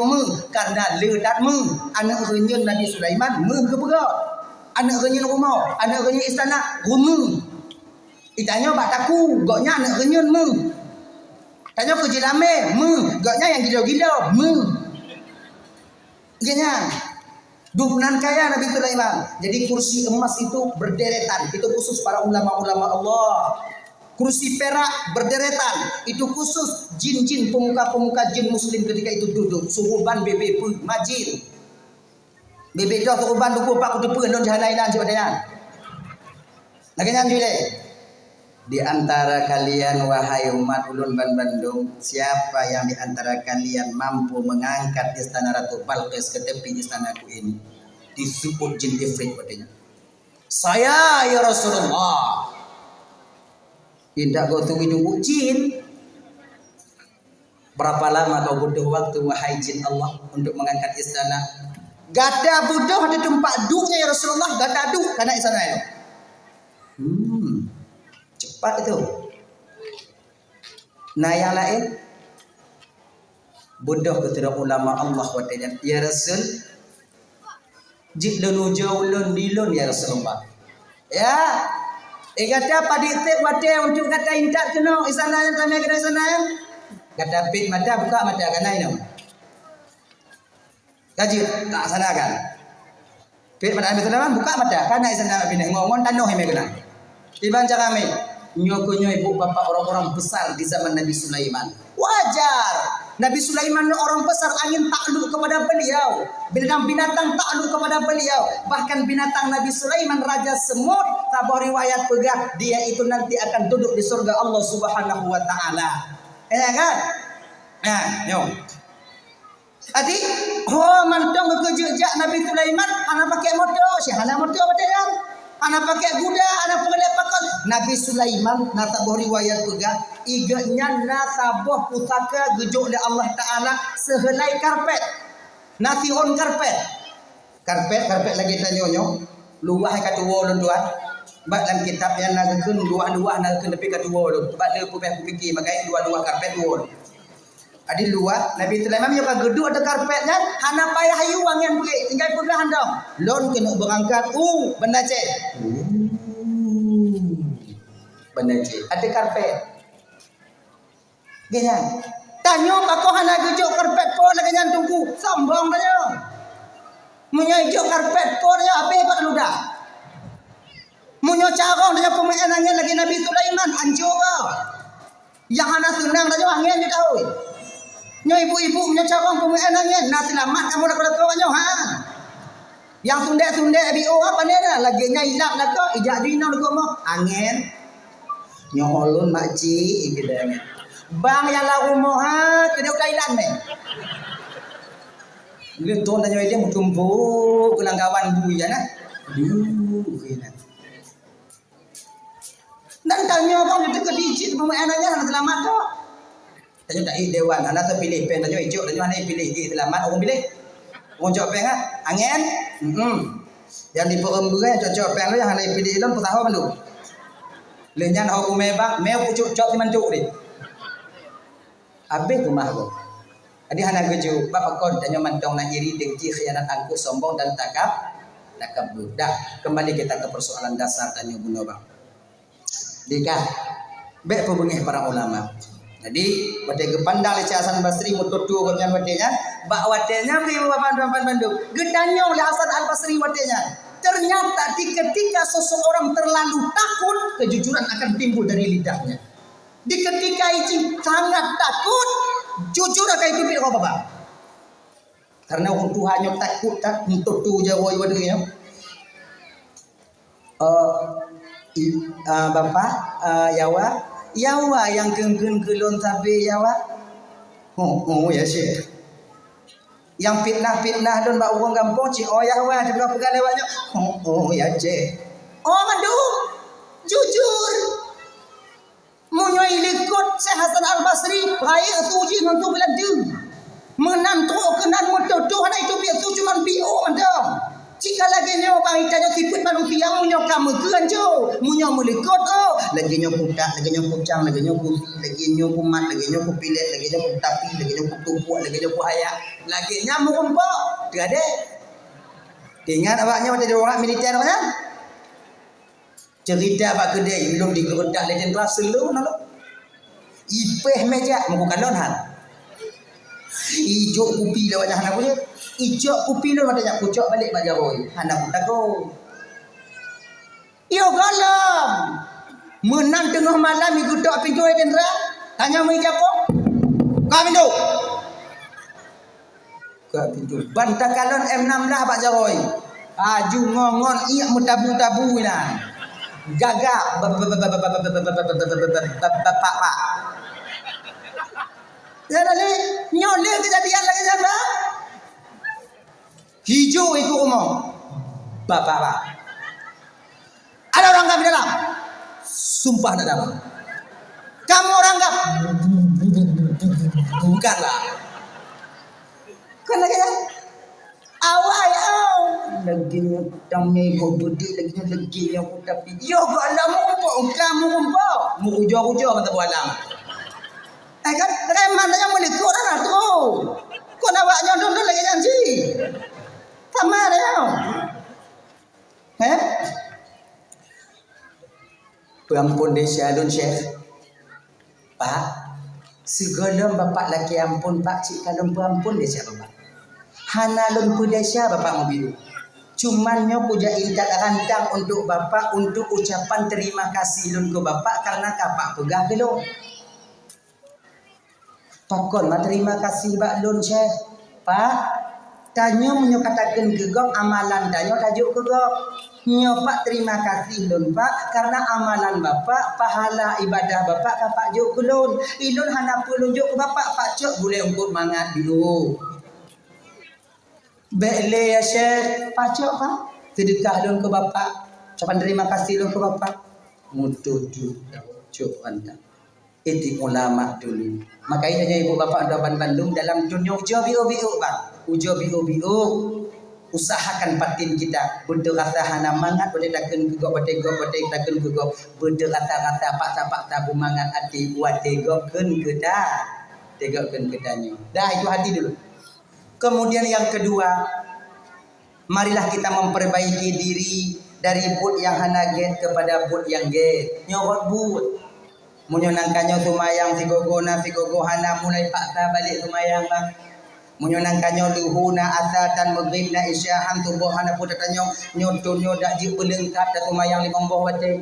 karena ledat anak renyun Nabi Sulaiman ke berat. Anak renyun rumah, anak renyun istana rumah. Itanya bak taku, goknya anak renyun Tanya ke jelame, gaknya yang gila-gila, Gaknya. Dupnan kaya Nabi Sulaiman. Jadi kursi emas itu berderetan. Itu khusus para ulama-ulama Allah. Kursi perak berderetan. Itu khusus jin-jin, pemuka-pemuka jin muslim ketika itu duduk. Suruban bebe pun majin. Bebe dah suruban duku pak kutu pun don jahanainan sebagainya. Laganya jule. Di antara kalian wahai umat ulun ban Bandung, siapa yang di antara kalian mampu mengangkat istana Ratu Balqis ke tepi istanaku ini? Disebut jin Ifrit katanya. Saya ya Rasulullah. Tidak kau tunggu jumpa jin. Berapa lama kau butuh waktu wahai jin Allah untuk mengangkat istana? Gada butuh ada tempat duduknya ya Rasulullah. Gada duduk karena istana itu. Cepat itu. Nah yang lain bodoh kepada ulama Allah watanya. Ya Rasul, jik lun ujau lun dilun ya Rasulullah. Ya, kata paditip wate untuk kata intak kena istana yang kami kena istana yang kata pit mata buka mata kena ini. Kaji tak sana kan. Pit mata Nabi Sulaiman buka mata karena istana bini ngomong tanuh yang kena. Dibaca kami nyoko-nyo ibu bapak orang-orang besar di zaman Nabi Sulaiman. Wajar. Nabi Sulaiman orang besar, angin takluk kepada beliau. Binatang takluk kepada beliau. Bahkan binatang Nabi Sulaiman raja semut, tabah riwayat pegah dia itu nanti akan duduk di surga Allah Subhanahu wa taala. Ya kan? Yo. Adi, mantong ke jejak Nabi Sulaiman, anak pakai motor, siapa motor betul yang? Anak pakai kuda, anak pakai pakon. Nabi Sulaiman nasabah riwayat juga, iganya nasabah pusaka gejuk oleh Allah Taala sehelai karpet. Nasi on karpet. Karpet lagi tanyonyo. Luah kata wolon tuan. Bak dalam kitab yang nagakeun dua nagakeun lebih kata wolon. Bak dia fikir makai dua karpet wol. Adi luar Nabi Sulaiman nyoba geduk ada karpetnya hana payah hayu wangian pergi tinggal pernah handong lon kena berangkat benda cek benda cek ada karpet gini tanya aku hana geduk karpet po lagi nyan tunggu sombong tanya munyo hijau karpet po tanya apa pak ludah munyo carong tanya pemainannya lagi Nabi Sulaiman anjur kau yang hana senang tanya angin dia tahu nyo ibu-ibu nyo carong pemainannya nak selamat kamu nak kau nyo yang sunde bio apa ni dah lagi nya hilap nak kau ijak dino nak kau angin nyo holun makcik igedanya bang yang la rumah kena Thailand ni dia tuan tanya dia mutumbu kenang kawan bu ya nah kena dan tanya bang dia ke digit pemainannya nak selamat kau tanya tak dewan anak tu pilih pen tanya hijau tanya mana pilih gigi selamat orang pilih orang jawab pen kan angin yang di perempuan cocok pen lu yang mana pilih lu pasal apa lu lenyan aku mebak meu pucuk cok si mancuk ni habis rumah aku adi hana geju bapak kon tanya mantong nak iri dengki khianat angkuh sombong dan takabur dah kembali kita ke persoalan dasar tanya bunuh bang dikah baik pembengih para ulama. Jadi wadai kepandang leceh Hasan Basri mututu kemudian wadainya bak wadainya beri bapak Bandung gedanya oleh Hasan Al Basri wadainya ternyata ketika seseorang terlalu takut kejujuran akan timbul dari lidahnya di ketika itu sangat takut jujur akan itu pilih apa karena orang Tuhannya takut tak mututu jawai wadainya bapak Yawa yang geng gelon tabe yawa. Ya syekh. Yang fitnah don bak orang kampung cik yawa dia berapa kali lewatnya. Ya syekh. Madu. Jujur. Munyoi likut Syekh Hasan Al Basri raya tuji ngantu beladu. Menantu kenan motodo hana itu biasa cuma bio mandang. Jika lagi nyo bang itanya siput manusia munyo kamu kean jo munyo melikot lagi nyo putak lagi nyo pucang lagi nyo pusi lagi nyo kumat lagi nyo kupilet lagi nyo kutapi lagi nyo kutumpuk lagi nyo kuayak lagi nyamu kumpok tiada ingat awaknya ada orang militer mana cerita pak kedai belum digeredak legend kelas selu nalo ipeh meja muka lonhan ijo kupi lewat anak punya ijo kupi lu ada pucuk balik mak jaroi anak tago yo galam menang tengah malam ikut tok pintu tendera tanya meja kok kami tu ke pintu bantah kalon M16 pak jaroi aju ngongon iya mutabu-tabu nah gagak bapak jadi nyoleh kejadian lagi siapa hijau itu umum bapak ada orang kami dalam sumpah ada dalam kamu orang enggak bukanlah kan lagi ya awal lagi nyutangnya ibu budi lagi yang tapi yo galam kamu umpau mu ujo kata bualang kan reman aja melikut anak tu kau nak buat nyodon lagi janji sama dia Pengampun desa don Syekh Pak segala bapak laki ampun Pak cik kalon pengampun desa bapak hana lon pu desa bapak mobil cuman nyo puja intat rantang untuk bapak untuk ucapan terima kasih lon ke bapak karena kapak pegah belum pakon terima kasih Pak lon Syekh Pak Tanya menyo katakan gegok amalan tanya tajuk gegok. Nyo Pak terima kasih lun Pak karena amalan Bapak, pahala ibadah Bapak kapak juk kulun. Ilun hana pulun juk ke Bapak Pak Cok boleh untuk mangat dulu. Bele ya Syekh, Pak Cok Pak. Sedekah lun ke Bapak. Ucapan terima kasih lun ke Bapak. Mutu cuk anda. Itu ulama dulu. Makanya ibu bapak Doban Bandung dalam dunia ujo biu bang. Ujo biu. Usahakan batin kita. Benda rasa hana mangat boleh takkan gugok bategok takkan gugok. Benda rasa pak tabu mangat hati buat tegok ken kedah. Tegok ken kedahnya. Dah itu hati dulu. Kemudian yang kedua, marilah kita memperbaiki diri dari but yang hana get kepada but yang get. Nyawat but. Munyonangkanyo sumayang si gogo hana mulai paksa balik sumayang bang. Munyonangkanyo luhuna asatan maghrib na isyahan tubuh hana putat tanyo nyodonyo dak ji belengkat dak sumayang 5 boh wate.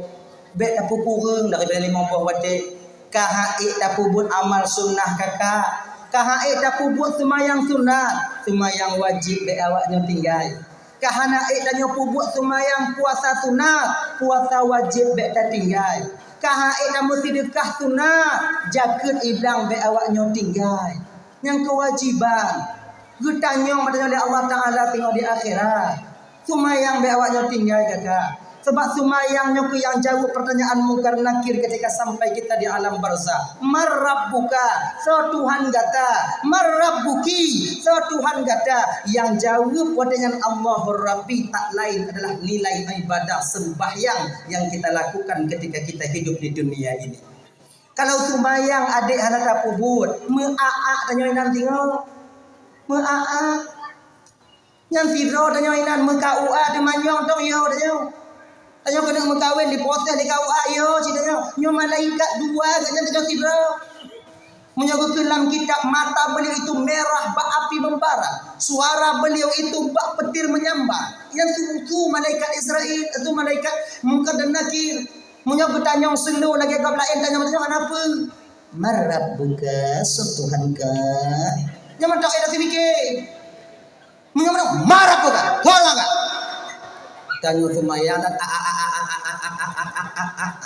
Bek tapu kurang daripada 5 boh wate. Kahaik tapu buat amal sunnah kakak. Kahaik tapu buat sumayang sunnah. Sumayang wajib bek awaknya tinggal. Kahana tanyo buat sumayang puasa sunnah. Puasa wajib bek tak tinggal. Kahaik namu sedekah sunat jaket iblang be awaknya tinggal yang kewajiban getanyong pada oleh Allah Taala tengok di akhirat sumayang be awaknya tinggal kakak sebab sumayang nyoku yang jawab pertanyaan mungkar nakir ketika sampai kita di alam barzah marrabbuka so Tuhan gata marrabbuki so Tuhan gata yang jawab dengan Allahur Rabbi tak lain adalah nilai ibadah sembahyang yang kita lakukan ketika kita hidup di dunia ini. Kalau sumayang adik hana tapubut meaak tanya inan tinggal meaak yang sidro tanya inan mekaua de manyong tong yo tanya ayo kena mengkawin di proses di KUA yo sidanya nyo malaikat dua ganya tengok sidra menyebut dalam kitab mata beliau itu merah bak api membara suara beliau itu bak petir menyambar yang itu malaikat Israel itu malaikat Munkar dan Nakir menyebut tanya selu lagi kau lain tanya kenapa marabbuka Tuhan ka nyaman tak ada fikir menyebut marabbuka hola ka tanya sumayang dan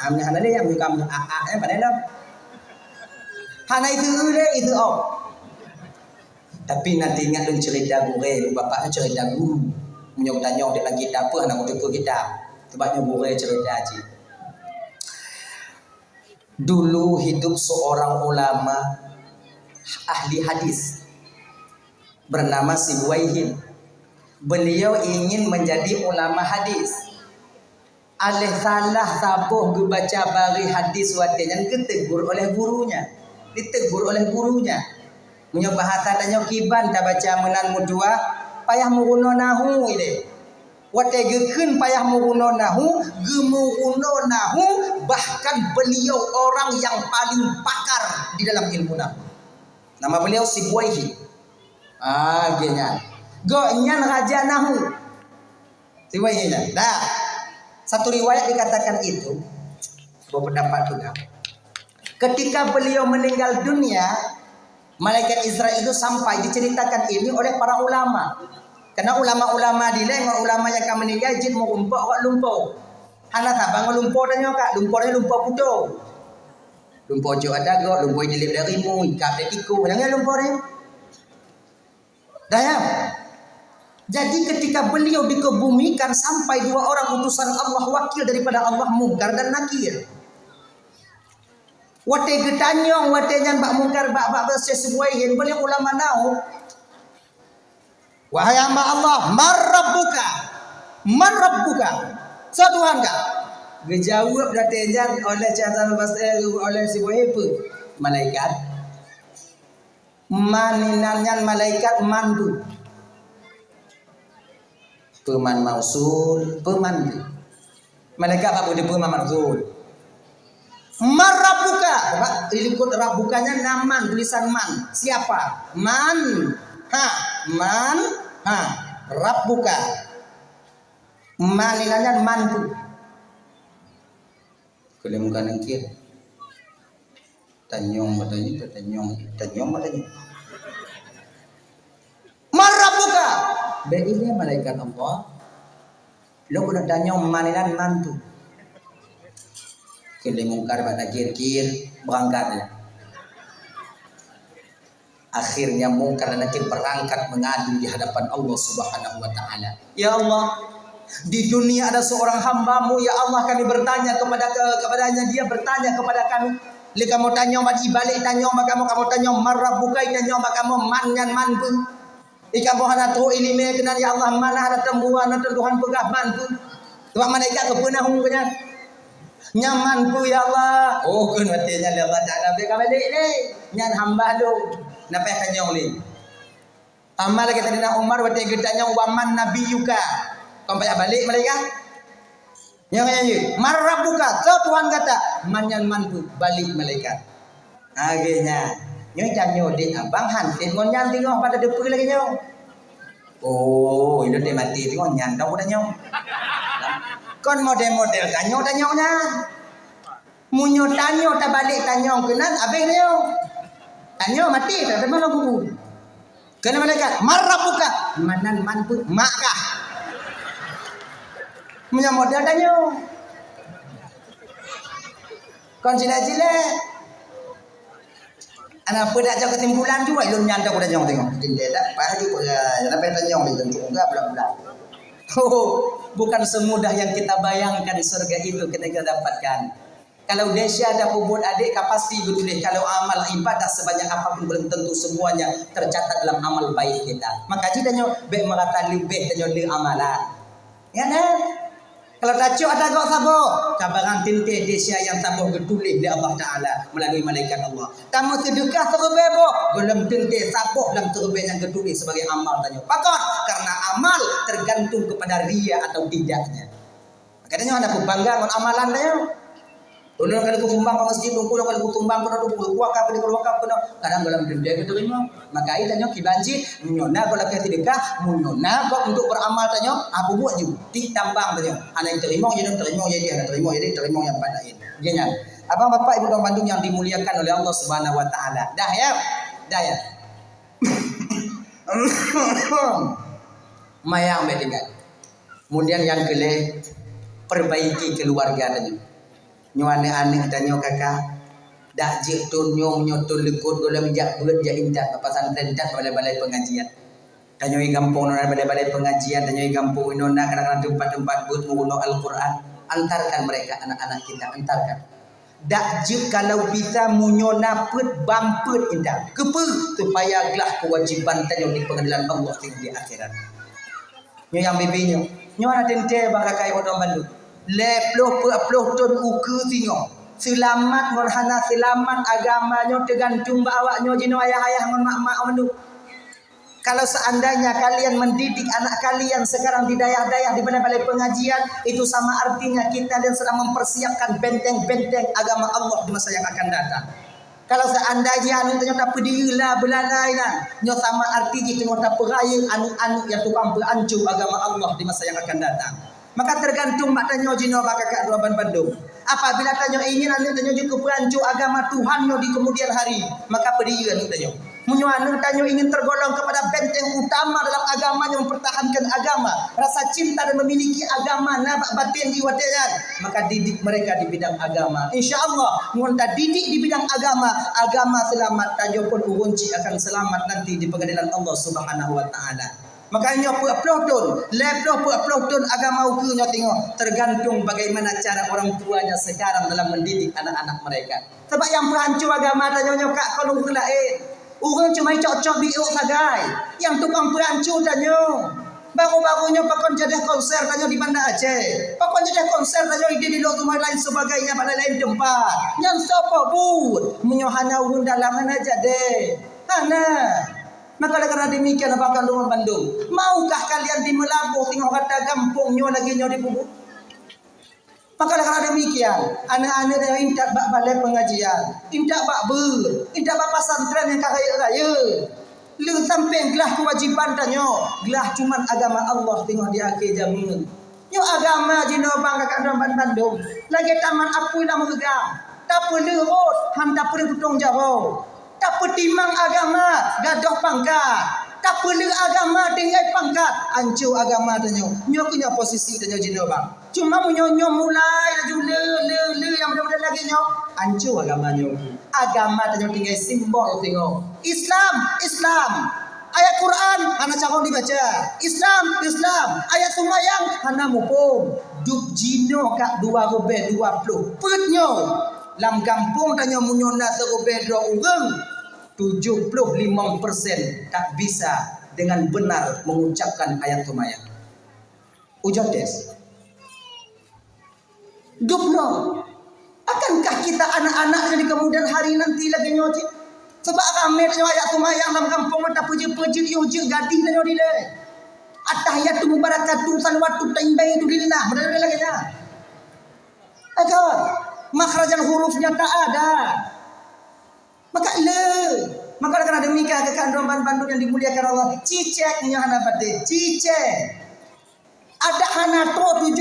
amnya hana dia yang kamu pada dah hana itu tapi nanti ingat dong cerita gue bapaknya cerita guru menyok tanya dia lagi apa anak untuk kita sebabnya gue cerita aja dulu hidup seorang ulama ahli hadis bernama Si Buaihin. Beliau ingin menjadi ulama hadis. Alih salah sabuh baca bari hadis watinya ditegur oleh gurunya. Punya bahasa tanya kiban tak baca menan mudua payah muguno nahu ile. Wate gekeun payah muguno nahu, gemuguno nahu bahkan beliau orang yang paling pakar di dalam ilmu nahu. Nama beliau Si Buaihin. Genya. Go'nyan raja nahu. Riwayatnya. Dah. Satu riwayat dikatakan itu. Sebuah pendapat juga. Ketika beliau meninggal dunia, malaikat Israel itu sampai diceritakan ini oleh para ulama. Karena ulama-ulama dileng, ulama yang akan meninggal jin mau lumpur awak lumpur. Hana sabang lumpur tanya kak, lumpurnya lumpur kudo. Lumpur jo ada go, lumpur dilip dari mu, ikat dari tiku, jangan lumpurnya. Dah ya. Jadi ketika beliau dikebumikan sampai 2 orang utusan Allah wakil daripada Allah Munkar dan Nakir. Wate getanyong wate nyan bak Munkar bak sesuaiin beliau ulama nau. Wahai hamba Allah, man rabbuka. So Tuhan ka. Dijawab datenjan oleh catatan oleh si Buaihin malaikat. Maninanyan malaikat mandu. Peman mausul, peman. Malaikat apa boleh peman mausul? Marabuka. Diliput rabukanya naman, tulisan man. Siapa? Man. Rabbuka. Maninanya mantu. Kalau muka nangkir. Tanyong matanya. Marabuka. be ini malaikat Allah. Lo kena tanya maninan mantu. Kile mungkar pada kir berangkat. Akhirnya mungkar dan nakir berangkat mengadu di hadapan Allah Subhanahu wa taala. Ya Allah, di dunia ada seorang hamba-Mu, ya Allah, kami bertanya kepadanya, dia bertanya kepada kami. Li kamu tanya mati balik tanya kamu tanya marabbuka tanya kamu manyan mantu. Ika bohana tu ilime kenan ya Allah mana ada tembuhan ada Tuhan pegah mantu. Tuhan malaikat kepunahung kena. Nyaman ku ya Allah. Oh kun matinya ya Allah Taala be balik ni. Nyan hamba lu. Napa tanya oli. Amal kita dina Umar wate gedanya waman nabiyuka. Kau payah balik malaikat. Yang nyanyi marabbuka. So Tuhan kata manyan mantu balik malaikat. Akhirnya nyoy tanyo di abang hantit ngon nyan tengok pada depan lagi nyo. Oh, itu dia mati tengok nyan dah udah nyo. Kon model-model tanyo nya. Munyo tanyo tak balik tanyo kenan abeng nyo. Tanyo mati tak ada mana kubu. Kena malaikat marabbuka. Manan mantu mak kah? Munyo model tanyo. Kon jile-jile anak pada jauh kesimpulan juga ilmu nyanda pada jauh tengok. Dia tak payah juga ya. Tapi tanya dia tunjuk enggak bulan-bulan. Oh, bukan semudah yang kita bayangkan surga itu kita dapatkan. Kalau desa ada buat adik pasti betul. Kalau amal ibadah sebanyak apapun belum tentu semuanya tercatat dalam amal baik kita. Maka jika tanya baik merata lebih tanya di amalan. Ya kan? Kalau tacu ada kau sabo, cabaran tinte desa yang sabo bertulis di Allah Taala melalui malaikat Allah. Tamu sedekah terbebo, belum tinte sabo dalam terbeh yang bertulis sebagai amal tanya. Pakon karena amal tergantung kepada ria atau tidaknya. Makanya ada kebanggaan amalan tanya. Ulun kalau ku sumbang ke masjid, ulun kalau ku tumbang ke dulu, wakaf kadang dalam denda gitu tanya. Maka itu tanya kibanji, nyona kalau kita sedekah, nyona kok untuk beramal tanya, aku buat juga, ditambang tanya. Anak yang terima jadi, anak terima yang padain. Jangan. Abang bapak ibu orang Bandung yang dimuliakan oleh Allah Subhanahu wa taala. Dah ya. Mayang betingkat. Kemudian yang kelima, perbaiki keluarga tanya. Nyo aneh-aneh tanya kakak dak jik tun nyo nyotul lekut dalam jak bulat jak indat papasan rendat balai-balai pengajian tanya i kampung nona balai-balai pengajian tanya i kampung nona kadang-kadang tempat-tempat buat menguno Al-Quran antarkan mereka anak-anak kita antarkan dak jik kalau bisa munyona put bamput indah kepe supaya gelah kewajiban tanya di pengadilan Allah di akhirat nyo yang bibinya nyo ana tente bakakai orang Bandung leploh ton uku singo selamat ngon hana selamat agamanya tergantung awaknya jino ayah-ayah ngon mak-mak mendu. Kalau seandainya kalian mendidik anak kalian sekarang di daerah-daerah di balai-balai pengajian itu sama artinya kita dan sedang mempersiapkan benteng-benteng agama Allah di masa yang akan datang. Kalau seandainya anu ternyata pedirilah belalai lah nyo sama artinya ternyata peraya anu-anu yang tukang berancur agama Allah di masa yang akan datang. Maka tergantung mak tanya jino kakak dua Bandung. Apabila tanya ingin anda tanya juga perancur agama Tuhan di kemudian hari, maka berdiri anda tanya. Munyo anda tanya ingin tergolong kepada benteng utama dalam agamanya mempertahankan agama, rasa cinta dan memiliki agama nafak batin jiwa dengan, maka didik mereka di bidang agama. Insyaallah, munta didik di bidang agama selamat tanya pun urunci akan selamat nanti di pengadilan Allah Subhanahu wa taala. Makanya puak-puak ton agama ukunya tengok tergantung bagaimana cara orang tuanya sekarang dalam mendidik anak-anak mereka. Sebab yang perancur agama tanya kak kalau lain. Orang cuma cocok biuk sagai. Yang tukang perancur tanya. Baru-barunya pakon jadah konser tanya di Banda Aceh. Pakon jadah konser tanya di rumah lain sebagainya pada lain tempat. Yang siapa but menyohana urun dalam mana jadi. Mana? Maka karena demikian apakah luar Bandung? Maukah kalian di Melabuh tengok kata kampungnya lagi nyo di Bubuk? Maka karena demikian, anak-anak yang indak bak balai pengajian, indak bak indak bak pesantren yang kaya-kaya. Lu sampai gelah kewajiban tanya, gelah cuman agama Allah tengok di akhir zaman. Yo agama jino bang kakak Bandung. Lagi taman apui dah megang. Tak perlu rot, han tak perlu tanggung jawab. Tak petimang agama, gadoh pangkat. Tak perlu agama tinggal pangkat. Hancur agama tanya. Nyo punya posisi tanya jino bang. Cuma nyo mulai laju le yang benda-benda lagi nyo. Hancur agama nyo. Agama tanya tinggal simbol tengok. Islam. Ayat Quran hana cakap dibaca. Islam. Ayat sembahyang hana mupung. Duk jino kat 2020. Perutnyo. Lam kampung tanya munyona serobe dua orang. 75% tak bisa dengan benar mengucapkan ayat sembahyang. Ujar des. Dupno. Akankah kita anak-anak di kemudian hari nanti lagi nyoti? Sebab kami tanya ayat sembahyang dalam kampung mata puji-puji diuji gading tanya dile. At-tahiyatu mubarakatuh salawatu tayyibah itu lillah. Benar lagi dah. Agar makhrajan hurufnya tak ada. Maka karena demikian kekan Bandung yang dimuliakan Allah, ciceknya hana bade, cicek. Ada hana to 75%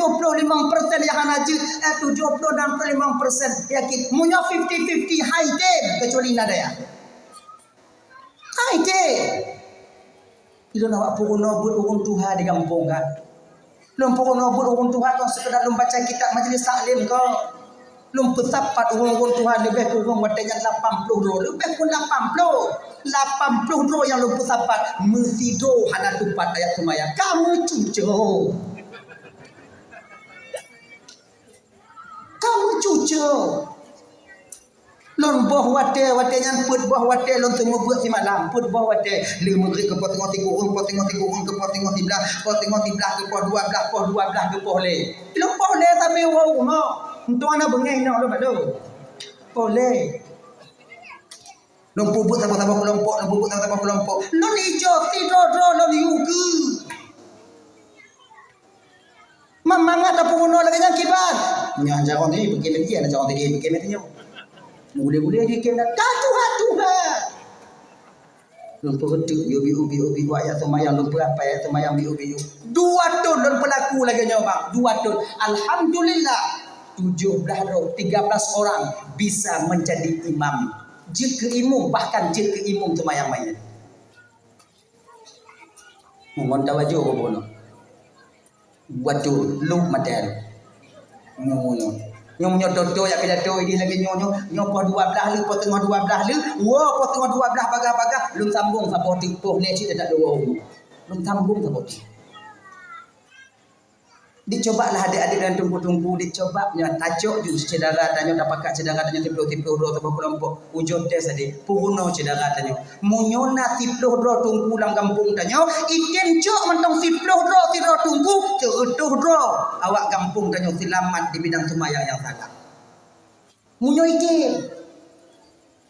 yang hana 70 dan 65% yakin. Munya 50-50 high day kecuali nada ya. High day. Itu nak pukul nobut urung Tuhan di kampung kan. Lom pukul nobut urung Tuhan kau sekedar lom baca kitab majlis taklim kau. Lum petapat orang Tuhan lebih kurang watanya 80 ro. Lebih kurang 80 ro yang lum petapat mesti do hana tupat ayat semaya. Kamu cucu. Lon boh wate nyan put boh wate lon temu buat si malam put boh wate le mengri ke pot tengok urung ke pot tengok tibelah ke pot 12 ke pot le. Lu pot le tapi wow no. Untuk anak bengeng nak lo boleh. Lom puput tambah kelompok. Lon hijau tidur lon yugu. Mamangat apa puno lagi yang kibat. Nya jangan ni begini dia, jangan dia begini dia. Boleh dia kena Tuhan. Lom perut ubi ayat semayang lom berapa ayat semayang ubi. 2 ton lon pelaku lagi nya bang. 2 ton. Alhamdulillah. 17 orang bisa menjadi imam. Jika imam bahkan jika imam semayang mayat. Mohon tawaju apa bono. Buatu lu mater. Nyo toto ya kena to ini lagi nyo po 12 lu po tengah 12 lu. Wo po tengah 12 baga-baga lu sambung sapoti po ne cita tak dua. Lu sambung sapoti. Dicobalah adik-adik dan tunggu-tunggu dicobanya tajuk ju cedera tanya dapat kat cedera tanya tiplo do atau kelompok ujung tes adik puno cedera tanya munyona tiplo do tunggu lang kampung tanya iken cok mentong tiplo do tiro tunggu ceutuh do awak kampung tanya selamat di bidang semaya yang salah munyo iken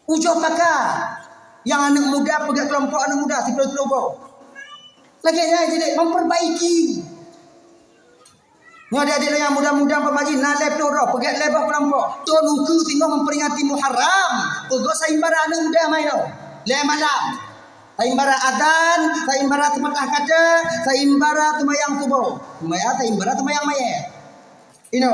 ujo pakar yang anak muda pegang kelompok anak muda tiplo lagi jadi memperbaiki. Ni ada yang muda-muda pemaji na lep doro pegat lebah kelompok. Tu nuku tengok memperingati Muharram. Pegok saimbara anak muda mai tau. Le malam. Saimbara adzan, saimbara sematah kata, saimbara temayang subuh. Saimbara temayang mayat. Ino.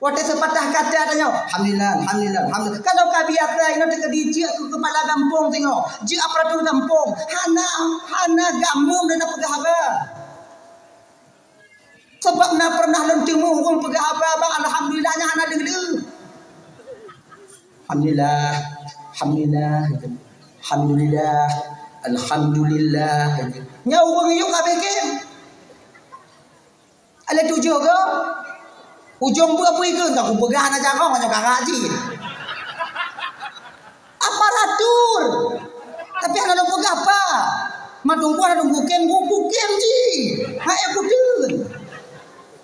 Waktu sepatah kata tanya, alhamdulillah. Kalau kau biasa ino tengah dijak ke kepala kampung tengok. Jik aparatur kampung, hana gamung dan apa gahaba. Sebab nak pernah lentemu orang pegah abang alhamdulillahnya hana dengar. Alhamdulillah. Nya orang yuk ka bikin. Ala tujuh ke? Ujung apa ke? Tak pegah nak cakap hanya karaji. Aparatur. Tapi ana pegah apa? Matungku ana bukem ji. Ha ya kudun.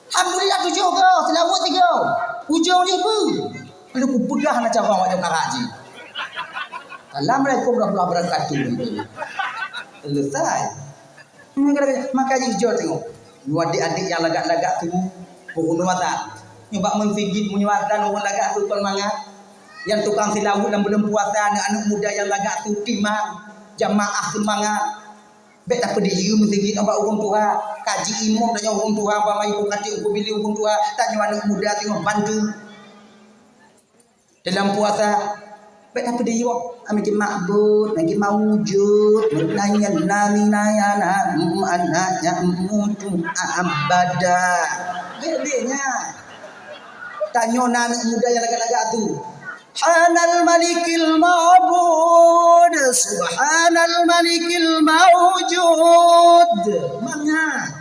Alhamdulillah 7 ke, selawat 3. Ujung ni apa? Kalau aku pegah nak cakap macam karaji. Assalamualaikum warahmatullahi wabarakatuh. Selesai. Maka hijau tengok. Adik-adik yang lagak-lagak tu pukul nuatan. Nyoba mensigit menyuatan orang lagak tu tuan mangat. Yang tukang silawut dan belum puasa anak-anak muda yang lagak tu timang. Jamaah semangat. Baik tak pedih mesti kita nampak orang tua kaji imam tanya orang tua apa mai kati aku pilih orang tua tanya anak muda tengok bantu dalam puasa Baik apa dia ambil makbud, lagi mawujud, nanya nanya anaknya mutu abada. Bedanya. Tanya anak muda yang agak-agak tu. Subhanal malikil ma'bud, subhanal malikil mawujud. Mana?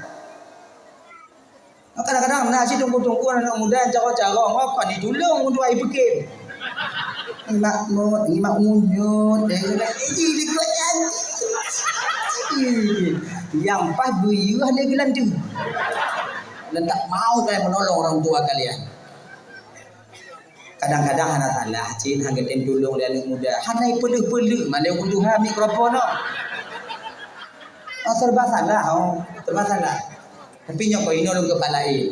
Kadang-kadang nak si tunggu-tunggu anak muda cara-cara apa ditulung untuk air pekin. Makmud, makmud, yang pas buyuh dia gelan tu. Dan tak mau kalian menolong orang tua kalian. Kadang-kadang anak salah, cik hanggatin tolong dia anak muda. Hanai pelu-pelu, mana untuk ambil mikrofon no. Serba salah, serba salah. Tapi nyok ini orang kepalain.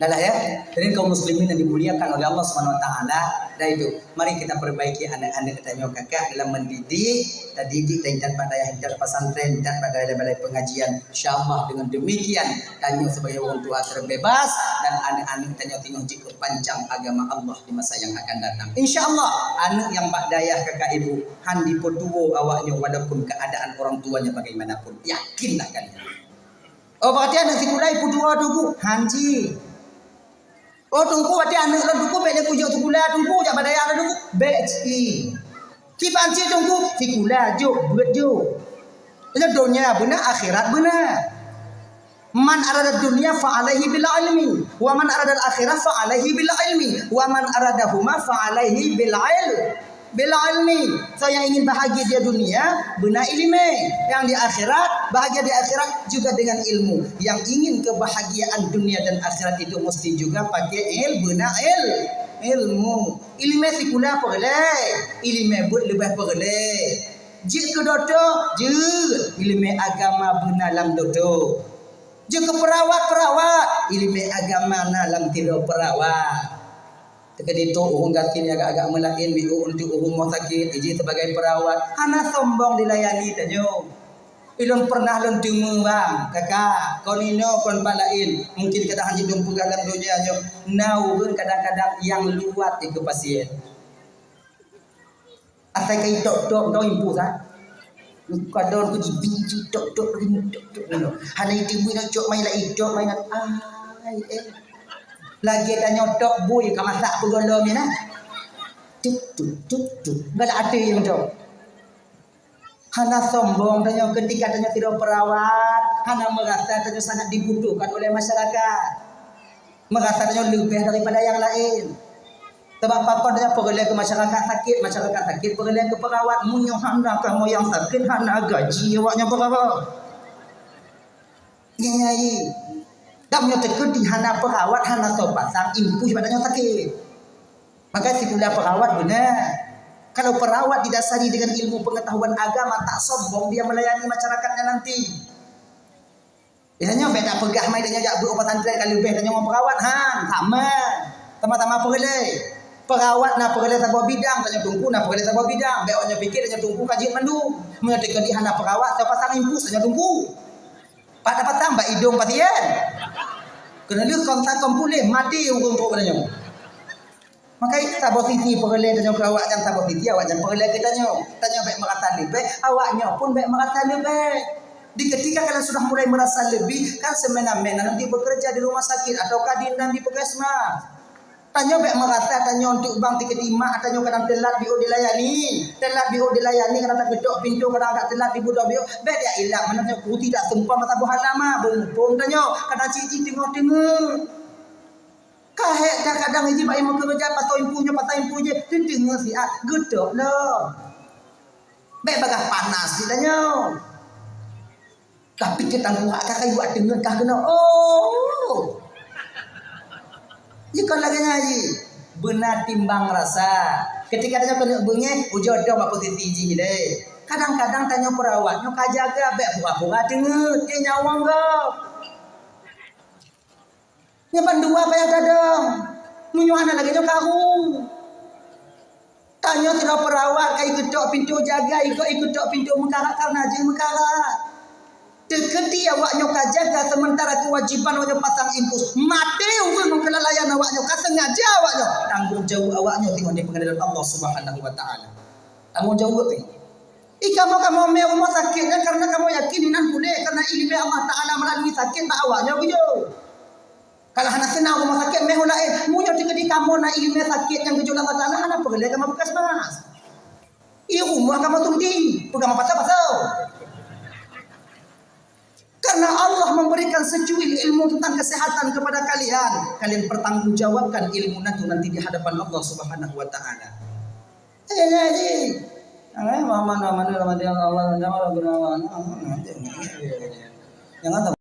Dah ya. Jadi kaum muslimin yang dimuliakan oleh Allah Subhanahu wa taala, dah itu. Mari kita perbaiki anak-anak kita nyok kakak dalam mendidik, dan didik dan pada hidup pesantren dan pada balai pengajian. Insyaallah dengan demikian tanyo sebagai orang tua terbebas dan anak-anak tanyo tengok jika panjang agama Allah di masa yang akan datang. Insyaallah anak yang bak dayah kakak ibu han dipotuo awaknya walaupun keadaan orang tuanya bagaimanapun. Yakinlah kalian. Oh berarti anak sekolah ibu dua dulu hanji. Oh tunggu berarti anak lo tunggu bek dia pujuk sekolah tunggu jak badaya lo tunggu bek ci. Ki panci tunggu sekolah juk buat juk. Jadi dunia benar akhirat benar. Man arada dunia fa alaihi bil ilmi wa man arada al akhirah fa alaihi bil ilmi wa man aradahuma fa alaihi bil ilmi. So yang ingin bahagia di dunia benar ilmu, yang di akhirat bahagia di akhirat juga dengan ilmu. Yang ingin kebahagiaan dunia dan akhirat itu mesti juga pakai ilmu. Ilmu sekolah boleh, ilmu buat lebih boleh. Jika dodo, ilmu agama benar dalam dodo. Jika perawat, ilmu agama dalam tidak perawat. Ketika itu orang gakin agak-agak melain biu untuk orang mau sakit iji sebagai perawat hana sombong dilayani tanyo ilon pernah lon dengar bang kakak kon ino kon balain mungkin kita hanya dumpu dalam dunia nyo naurun kadang-kadang yang luat itu pasien asal kai tok-tok kau impu kan kadon ku biji tok-tok hana itu buina cok main la idok main lagi tanya tok boy ka masak pegolom ni nah. Tuk. Bala ada yang tok. Hana sombong tanya ketika tanya tidak perawat, hana merasa tanya sangat dibutuhkan oleh masyarakat. Merasa tanya lebih daripada yang lain. Sebab apa tanya pergi ke masyarakat sakit pergi ke perawat munyo hana kamu yang sakit hana gaji awaknya perawat. Nyai. Tak punya terkedi hana perawat hana pasang impu sebabnya sakit. Maka sekolah perawat benar. Kalau perawat didasari dengan ilmu pengetahuan agama tak sombong dia melayani masyarakatnya nanti. Biasanya beda pegah mai dia jak berupa santri kalau lebih dia mau perawat sama perle. Perawat nak perle sebuah bidang tanya tunggu nak perle sebuah bidang. Beoknya pikir dia tunggu kaji mandu. Mengerti di hana perawat saya pasang impu saja tunggu. Pada petang mbak hidung pasien. Kena lu kontak kompulih mati urung tu padanya. Maka sabo sisi perle tanya perawat dan sabo sisi awak dan perle kita tanya baik merasa lebih, awaknya pun baik merasa lebih. Di ketika kalian sudah mulai merasa lebih, kan semena-mena nanti bekerja di rumah sakit ataukah di puskesmas. Tanya baik merasa tanya untuk bang tiket lima tanya kadang telat bio dilayani kadang tak ketok pintu kadang tak telat dibu bio baik dia ilang mana tanya ku tidak sempat mata buah lama bung tanya kadang cici tengok kahek kadang iji baik mau kerja patau impunya dengar si gedok lo baik bagah panas ditanya tapi kita buat kakak buat dengar kah kena jika lagi ngaji benar timbang rasa ketika tanya kena bunyi ujodoh apa posisi iji deh kadang-kadang tanya perawatnya kajaga baik pura-pura dengar dia nyawang kau nyapan dua apa yang kadang menyuana lagi nyo karu tanya tidak perawat kai gedok pintu jaga ikut tok pintu mekara karena je mekara Dekedi awaknya kajaga sementara kewajiban awaknya pasang impus. Mati urang kelalaian awaknya ka sengaja awaknya. Tanggung jawab awaknya tengok di pengadilan Allah Subhanahu wa taala. Tanggung jawab tengok. Kamu mau rumah sakitnya karena kamu yakin nan boleh karena ilmu Allah taala melalui sakit tak awaknya begitu. Kalau hana senang rumah sakit meh lain, munyo dekedi kamu na ilmu sakit yang gejolak Allah taala hana boleh kamu bekas mas. Rumah kamu tungdi, bukan pasal-pasal. Karena Allah memberikan secuil ilmu tentang kesehatan kepada kalian. Kalian pertanggungjawabkan ilmu nanti di hadapan Allah Subhanahu wa taala. Jangan